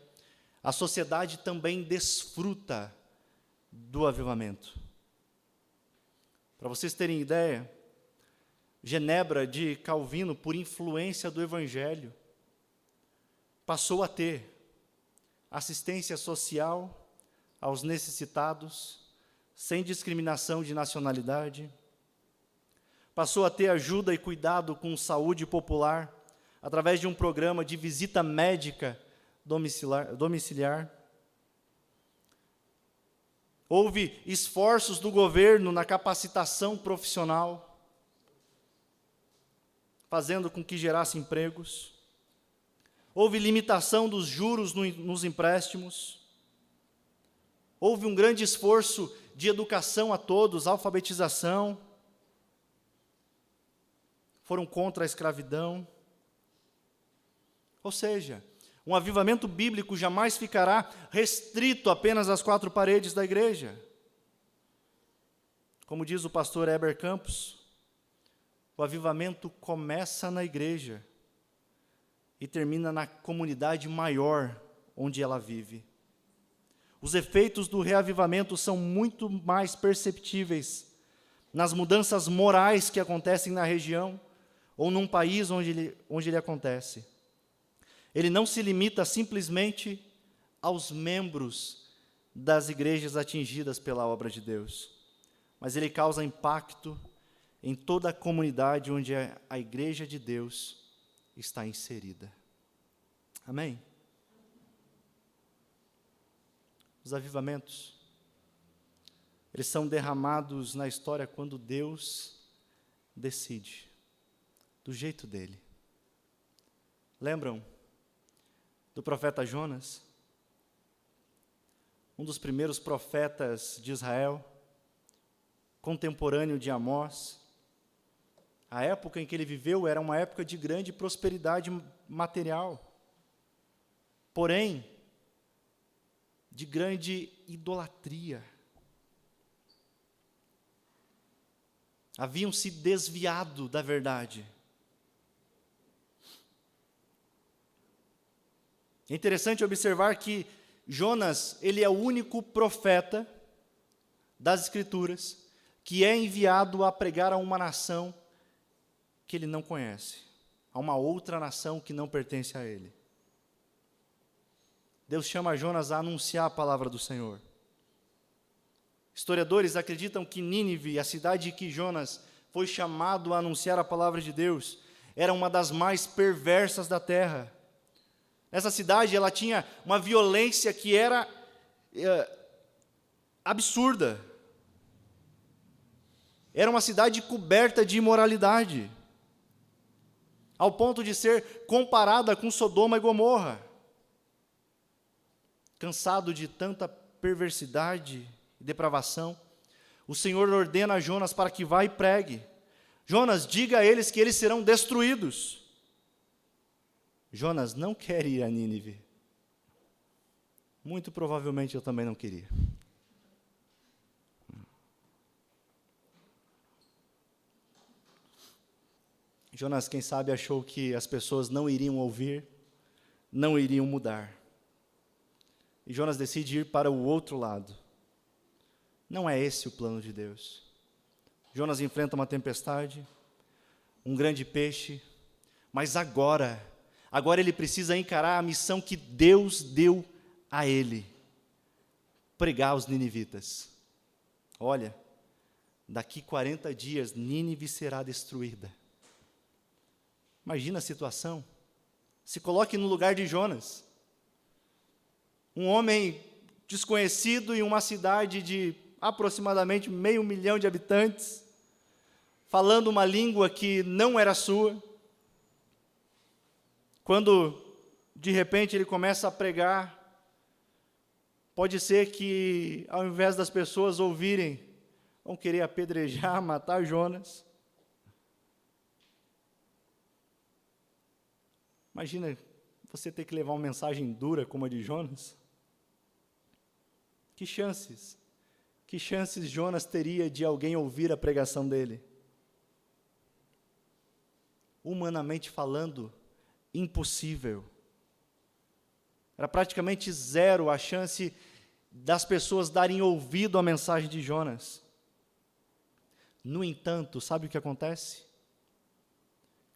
a sociedade também desfruta do avivamento. Para vocês terem ideia, Genebra de Calvino, por influência do Evangelho, passou a ter assistência social aos necessitados, sem discriminação de nacionalidade, passou a ter ajuda e cuidado com saúde popular, através de um programa de visita médica domiciliar. Houve esforços do governo na capacitação profissional, fazendo com que gerasse empregos. Houve limitação dos juros nos empréstimos. Houve um grande esforço de educação a todos, alfabetização. Foram contra a escravidão. Ou seja, um avivamento bíblico jamais ficará restrito apenas às quatro paredes da igreja. Como diz o pastor Heber Campos, o avivamento começa na igreja e termina na comunidade maior onde ela vive. Os efeitos do reavivamento são muito mais perceptíveis nas mudanças morais que acontecem na região ou num país onde ele acontece. Ele não se limita simplesmente aos membros das igrejas atingidas pela obra de Deus, mas ele causa impacto em toda a comunidade onde a igreja de Deus está inserida. Amém? Os avivamentos, eles são derramados na história quando Deus decide, do jeito dele. Lembram do profeta Jonas? Um dos primeiros profetas de Israel, contemporâneo de Amós. A época em que ele viveu era uma época de grande prosperidade material, porém, de grande idolatria. Haviam se desviado da verdade. É interessante observar que Jonas, ele é o único profeta das Escrituras que é enviado a pregar a uma nação que ele não conhece, a uma outra nação que não pertence a ele. Deus chama Jonas a anunciar a palavra do Senhor. Historiadores acreditam que Nínive, a cidade que Jonas foi chamado a anunciar a palavra de Deus, era uma das mais perversas da terra. Essa cidade, ela tinha uma violência que era absurda. Era uma cidade coberta de imoralidade, ao ponto de ser comparada com Sodoma e Gomorra. Cansado de tanta perversidade e depravação, o Senhor ordena a Jonas para que vá e pregue. Jonas, diga a eles que eles serão destruídos. Jonas não quer ir a Nínive. Muito provavelmente eu também não queria. Jonas, quem sabe, achou que as pessoas não iriam ouvir, não iriam mudar. E Jonas decide ir para o outro lado. Não é esse o plano de Deus. Jonas enfrenta uma tempestade, um grande peixe, mas agora ele precisa encarar a missão que Deus deu a ele: pregar aos ninivitas. Olha, daqui 40 dias Nínive será destruída. Imagina a situação. Se coloque no lugar de Jonas. Um homem desconhecido em uma cidade de aproximadamente 500 mil de habitantes, falando uma língua que não era sua. Quando, de repente, ele começa a pregar, pode ser que, ao invés das pessoas ouvirem, vão querer apedrejar, matar Jonas. Imagina você ter que levar uma mensagem dura como a de Jonas. Que chances Jonas teria de alguém ouvir a pregação dele? Humanamente falando, impossível. Era praticamente zero a chance das pessoas darem ouvido à mensagem de Jonas. No entanto, sabe o que acontece?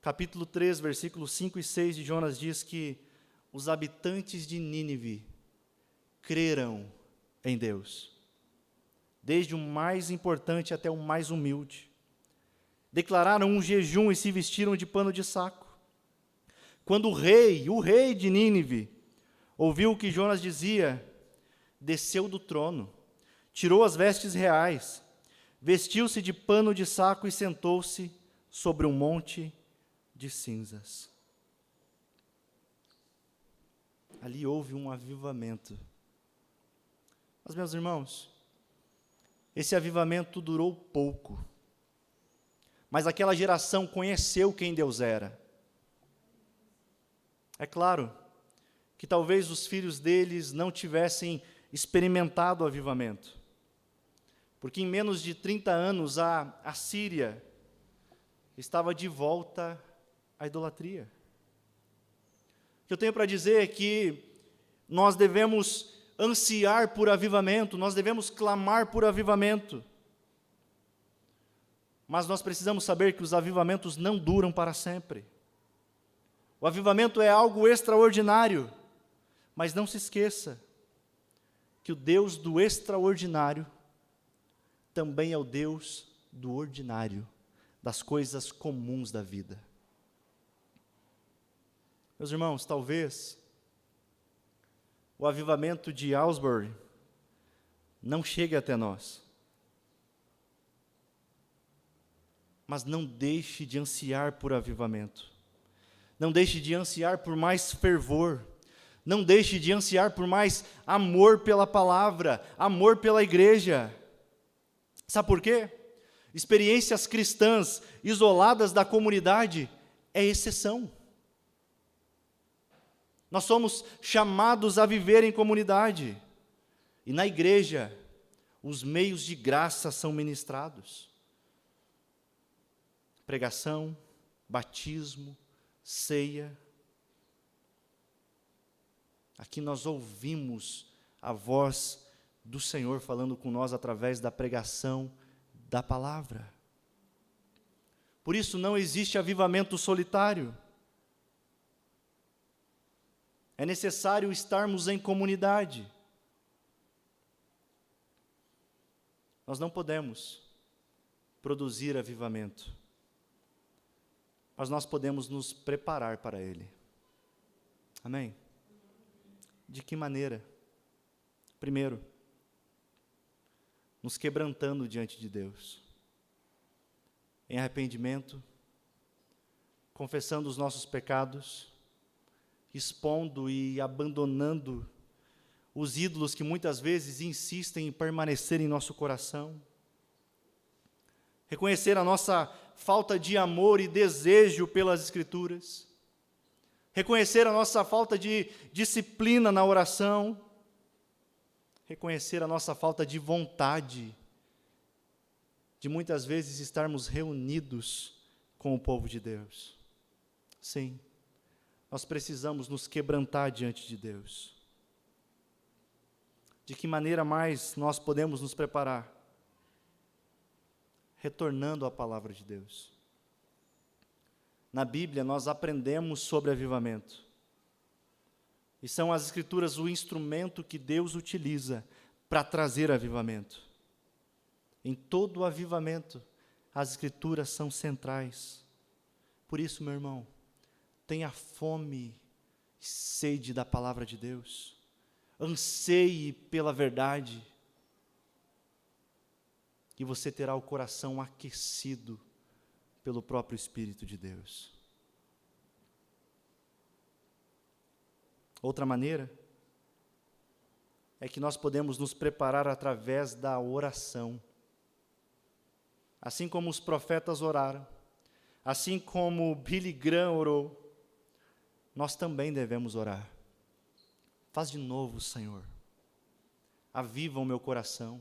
Capítulo 3, versículos 5 e 6 de Jonas diz que os habitantes de Nínive creram em Deus, desde o mais importante até o mais humilde. Declararam um jejum e se vestiram de pano de saco. Quando o rei de Nínive, ouviu o que Jonas dizia, desceu do trono, tirou as vestes reais, vestiu-se de pano de saco e sentou-se sobre um monte de cinzas. Ali houve um avivamento. Mas, meus irmãos, esse avivamento durou pouco. Mas aquela geração conheceu quem Deus era. É claro que talvez os filhos deles não tivessem experimentado o avivamento. Porque em menos de 30 anos a Síria estava de volta à idolatria. O que eu tenho para dizer é que nós devemos ansiar por avivamento, nós devemos clamar por avivamento. Mas nós precisamos saber que os avivamentos não duram para sempre. O avivamento é algo extraordinário, mas não se esqueça que o Deus do extraordinário também é o Deus do ordinário, das coisas comuns da vida. Meus irmãos, talvez o avivamento de Asbury não chegue até nós. Mas não deixe de ansiar por avivamento. Não deixe de ansiar por mais fervor. Não deixe de ansiar por mais amor pela palavra, amor pela igreja. Sabe por quê? Experiências cristãs isoladas da comunidade é exceção. Nós somos chamados a viver em comunidade. E na igreja, os meios de graça são ministrados. Pregação, batismo, ceia. Aqui nós ouvimos a voz do Senhor falando com nós através da pregação da palavra. Por isso não existe avivamento solitário. É necessário estarmos em comunidade. Nós não podemos produzir avivamento, mas nós podemos nos preparar para ele. Amém? De que maneira? Primeiro, nos quebrantando diante de Deus, em arrependimento, confessando os nossos pecados, expondo e abandonando os ídolos que muitas vezes insistem em permanecer em nosso coração, reconhecer a nossa falta de amor e desejo pelas Escrituras, reconhecer a nossa falta de disciplina na oração, reconhecer a nossa falta de vontade de muitas vezes estarmos reunidos com o povo de Deus. Sim, nós precisamos nos quebrantar diante de Deus. De que maneira mais nós podemos nos preparar? Retornando à palavra de Deus. Na Bíblia nós aprendemos sobre avivamento. E são as Escrituras o instrumento que Deus utiliza para trazer avivamento. Em todo o avivamento, as Escrituras são centrais. Por isso, meu irmão, tenha fome e sede da palavra de Deus. Anseie pela verdade. E você terá o coração aquecido pelo próprio Espírito de Deus. Outra maneira é que nós podemos nos preparar através da oração. Assim como os profetas oraram, assim como Billy Graham orou, nós também devemos orar. Faz de novo, Senhor. Aviva o meu coração.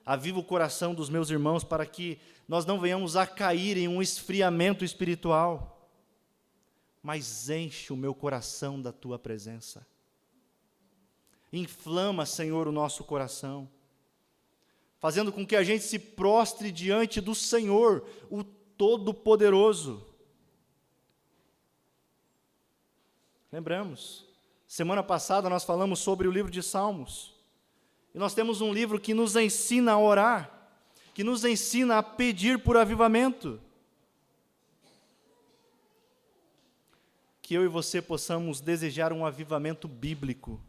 Aviva o coração dos meus irmãos para que nós não venhamos a cair em um esfriamento espiritual. Mas enche o meu coração da Tua presença. Inflama, Senhor, o nosso coração, fazendo com que a gente se prostre diante do Senhor, o Todo-Poderoso. Lembramos, semana passada nós falamos sobre o livro de Salmos, e nós temos um livro que nos ensina a orar, que nos ensina a pedir por avivamento. Que eu e você possamos desejar um avivamento bíblico.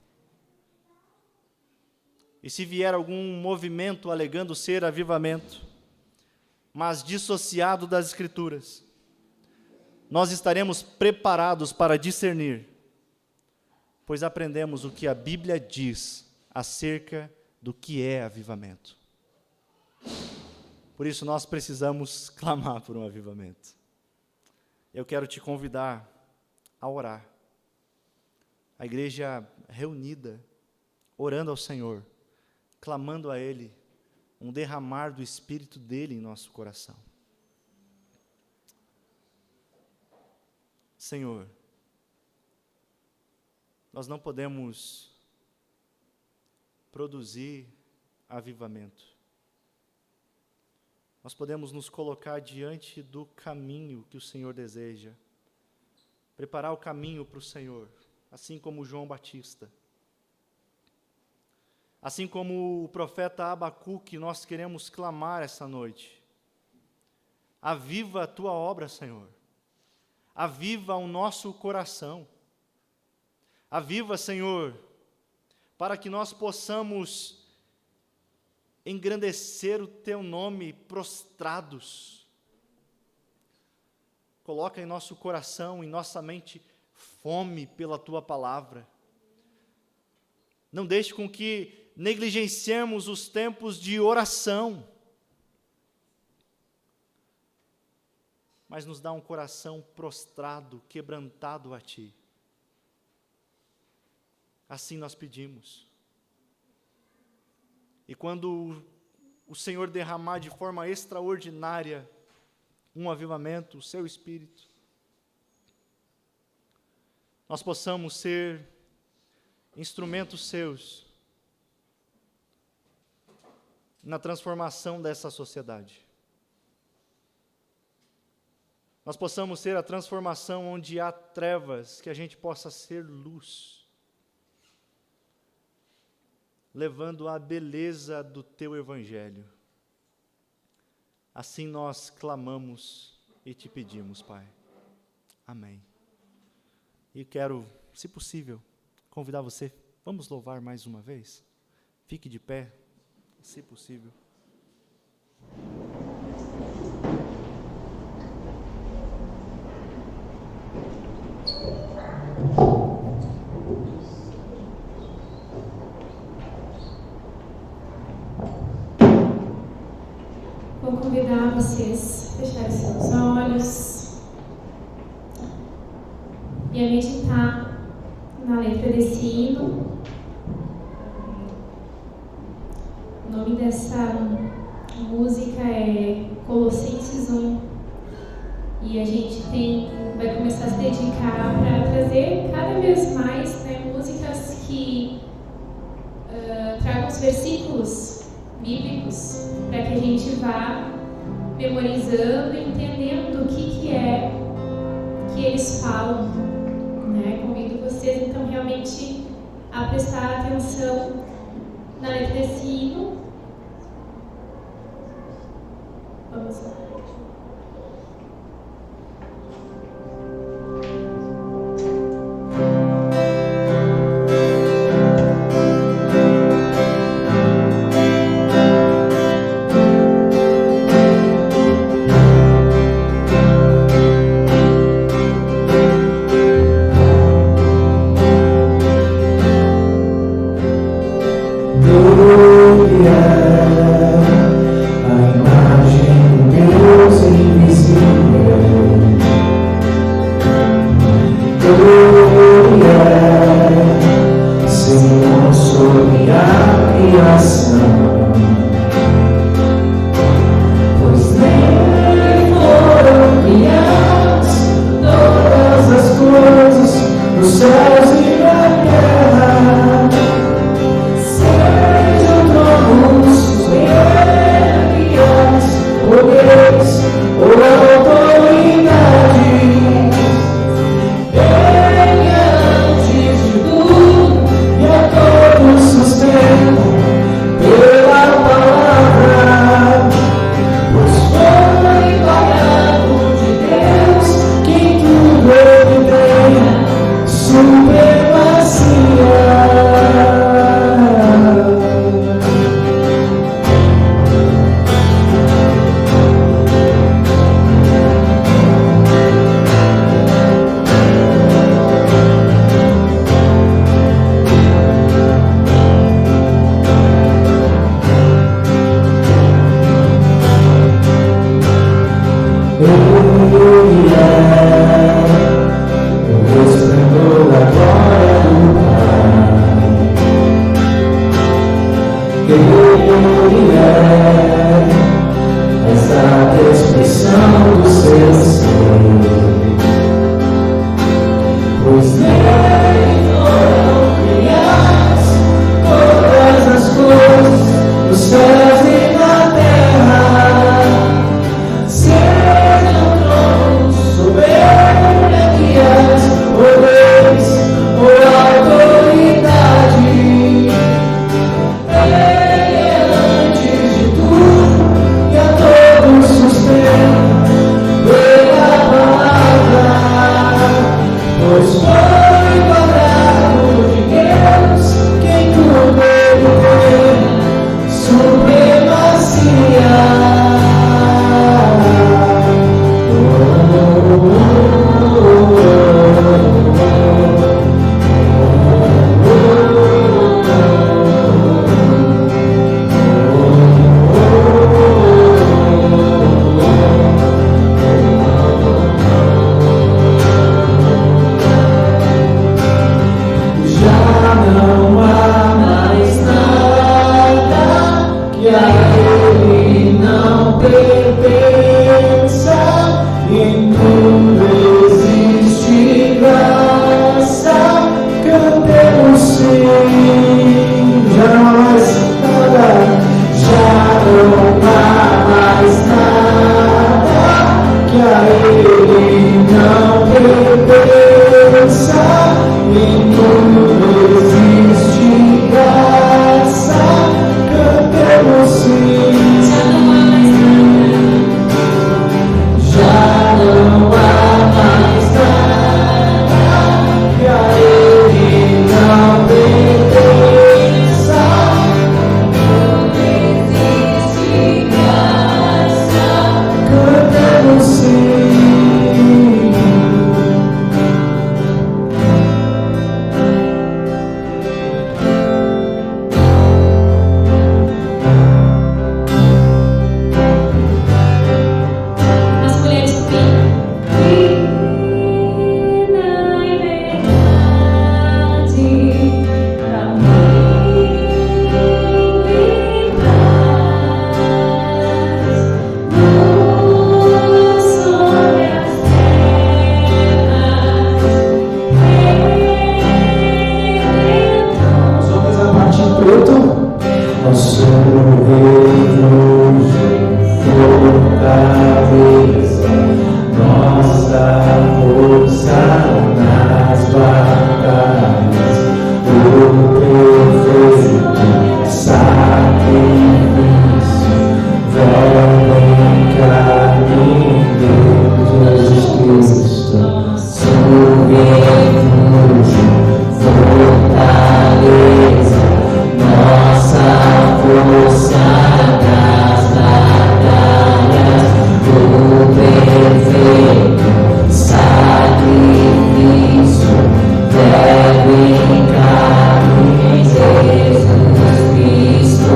E se vier algum movimento alegando ser avivamento, mas dissociado das Escrituras, nós estaremos preparados para discernir, pois aprendemos o que a Bíblia diz acerca do que é avivamento. Por isso nós precisamos clamar por um avivamento. Eu quero te convidar a orar. A igreja reunida, orando ao Senhor, clamando a Ele, um derramar do Espírito dEle em nosso coração. Senhor, nós não podemos produzir avivamento. Nós podemos nos colocar diante do caminho que o Senhor deseja, preparar o caminho para o Senhor, assim como João Batista. Assim como o profeta Abacuque, nós queremos clamar essa noite. Aviva a Tua obra, Senhor. Aviva o nosso coração. Aviva, Senhor, para que nós possamos engrandecer o Teu nome prostrados, coloca em nosso coração, em nossa mente, fome pela Tua palavra. Não deixe com que negligenciemos os tempos de oração, mas nos dá um coração prostrado, quebrantado a Ti. Assim nós pedimos. E quando o Senhor derramar de forma extraordinária um avivamento, o Seu Espírito, nós possamos ser instrumentos Seus na transformação dessa sociedade. Nós possamos ser a transformação onde há trevas, que a gente possa ser luz, levando a beleza do Teu Evangelho. Assim nós clamamos e Te pedimos, Pai. Amém. E quero, se possível, convidar você, vamos louvar mais uma vez? Fique de pé, se possível. Vou convidar vocês a fecharem seus olhos e a meditar na letra desse hino. O nome dessa música é Colossenses 1 e a gente vai começar a se dedicar para trazer cada vez mais, né, músicas que tragam os versículos bíblicos, para que a gente vá memorizando e entendendo o que é que eles falam, né? Convido vocês então realmente a prestar atenção na letra desse hino. Vamos lá. Pela palavra nosso refúgio, fortaleza, nossa força nas batalhas, o perfeito sacrifício, verbo encarnado, Jesus Cristo, nosso refúgio, fortaleza, nossa força nas batalhas, o perfeito sacrifício, verbo encarne, Jesus Cristo.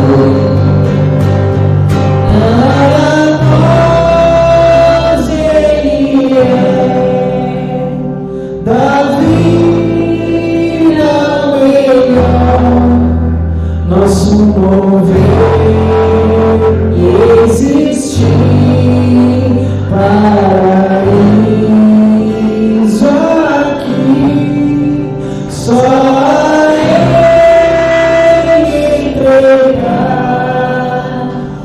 Para nós Ele é da vida melhor, nosso mover e existir, paraíso aqui, só a Ele entregar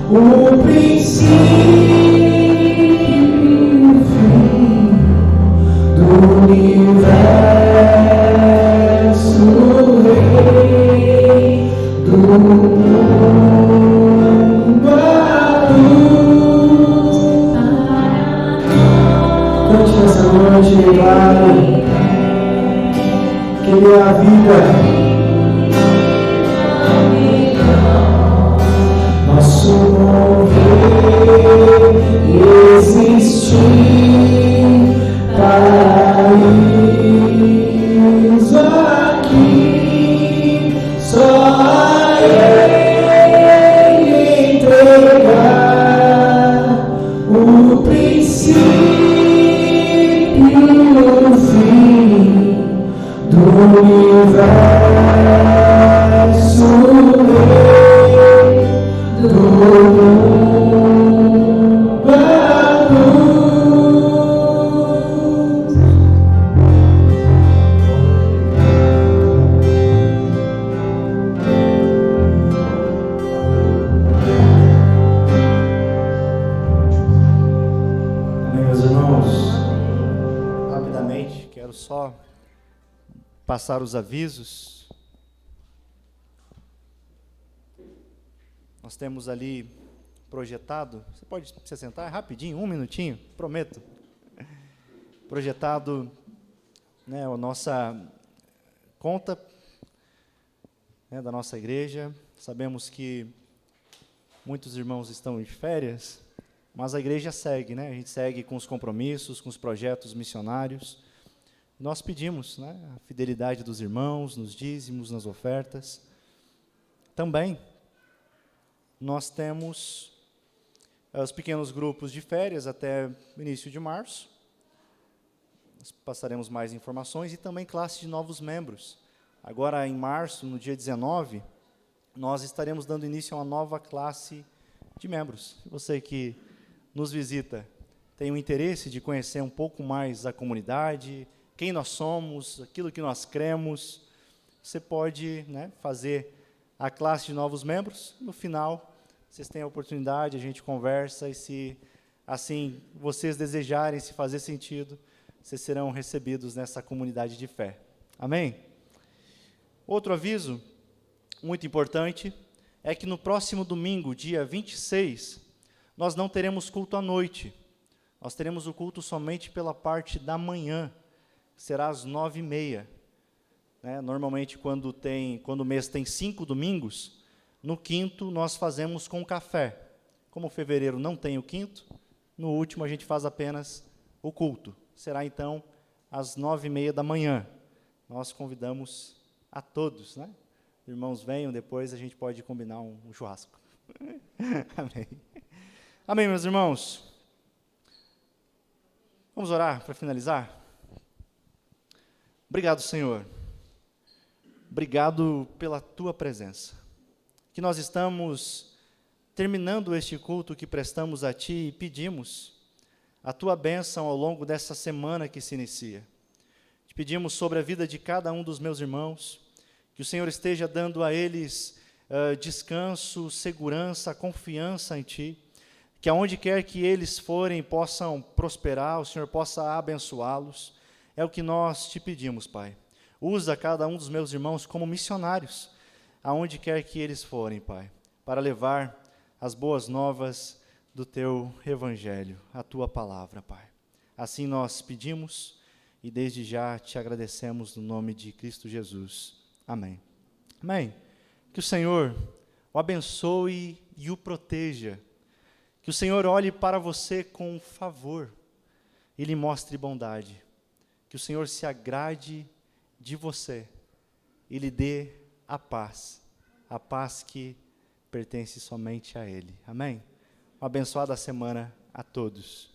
o princípio e o fim do universo, Rei do mundo, a luz. Cante nessa noite, declare que Ele é a vida, nosso mover e existir, paraíso aqui, só a Ele entregar o princípio e o fim do universo, Rei do mundo, a luz. Amém, meus irmãos. Rapidamente, quero só passar os avisos. Nós temos ali projetado, você pode se sentar rapidinho, 1 minutinho, prometo. Projetado, né, a nossa conta, né, da nossa igreja. Sabemos que muitos irmãos estão em férias, mas a igreja segue, né? A gente segue com os compromissos, com os projetos missionários. Nós pedimos, né, a fidelidade dos irmãos, nos dízimos, nas ofertas. Também, nós temos os pequenos grupos de férias até o início de março. Nós passaremos mais informações e também classe de novos membros. Agora, em março, no dia 19, nós estaremos dando início a uma nova classe de membros. Você que nos visita tem o interesse de conhecer um pouco mais a comunidade, quem nós somos, aquilo que nós cremos, você pode, né, fazer a classe de novos membros. No final, vocês têm a oportunidade, a gente conversa, e se assim vocês desejarem, se fazer sentido, vocês serão recebidos nessa comunidade de fé. Amém? Outro aviso muito importante é que no próximo domingo, dia 26, nós não teremos culto à noite. Nós teremos o culto somente pela parte da manhã, que será às 9h30. Né? Normalmente, quando o mês tem 5 domingos, no quinto nós fazemos com café. Como fevereiro não tem o quinto, no último a gente faz apenas o culto. Será então às 9h30 da manhã. Nós convidamos a todos, né? Irmãos, venham, depois a gente pode combinar um churrasco. Amém. Amém, meus irmãos. Vamos orar para finalizar? Obrigado, Senhor. Obrigado pela Tua presença. Que nós estamos terminando este culto que prestamos a Ti e pedimos a Tua bênção ao longo dessa semana que se inicia. Te pedimos sobre a vida de cada um dos meus irmãos, que o Senhor esteja dando a eles descanso, segurança, confiança em Ti, que aonde quer que eles forem possam prosperar, o Senhor possa abençoá-los. É o que nós Te pedimos, Pai. Usa cada um dos meus irmãos como missionários, aonde quer que eles forem, Pai, para levar as boas novas do Teu Evangelho, a Tua palavra, Pai. Assim nós pedimos e desde já Te agradecemos no nome de Cristo Jesus. Amém. Amém. Que o Senhor o abençoe e o proteja. Que o Senhor olhe para você com favor e lhe mostre bondade. Que o Senhor se agrade de você e lhe dê a paz que pertence somente a Ele. Amém? Uma abençoada semana a todos.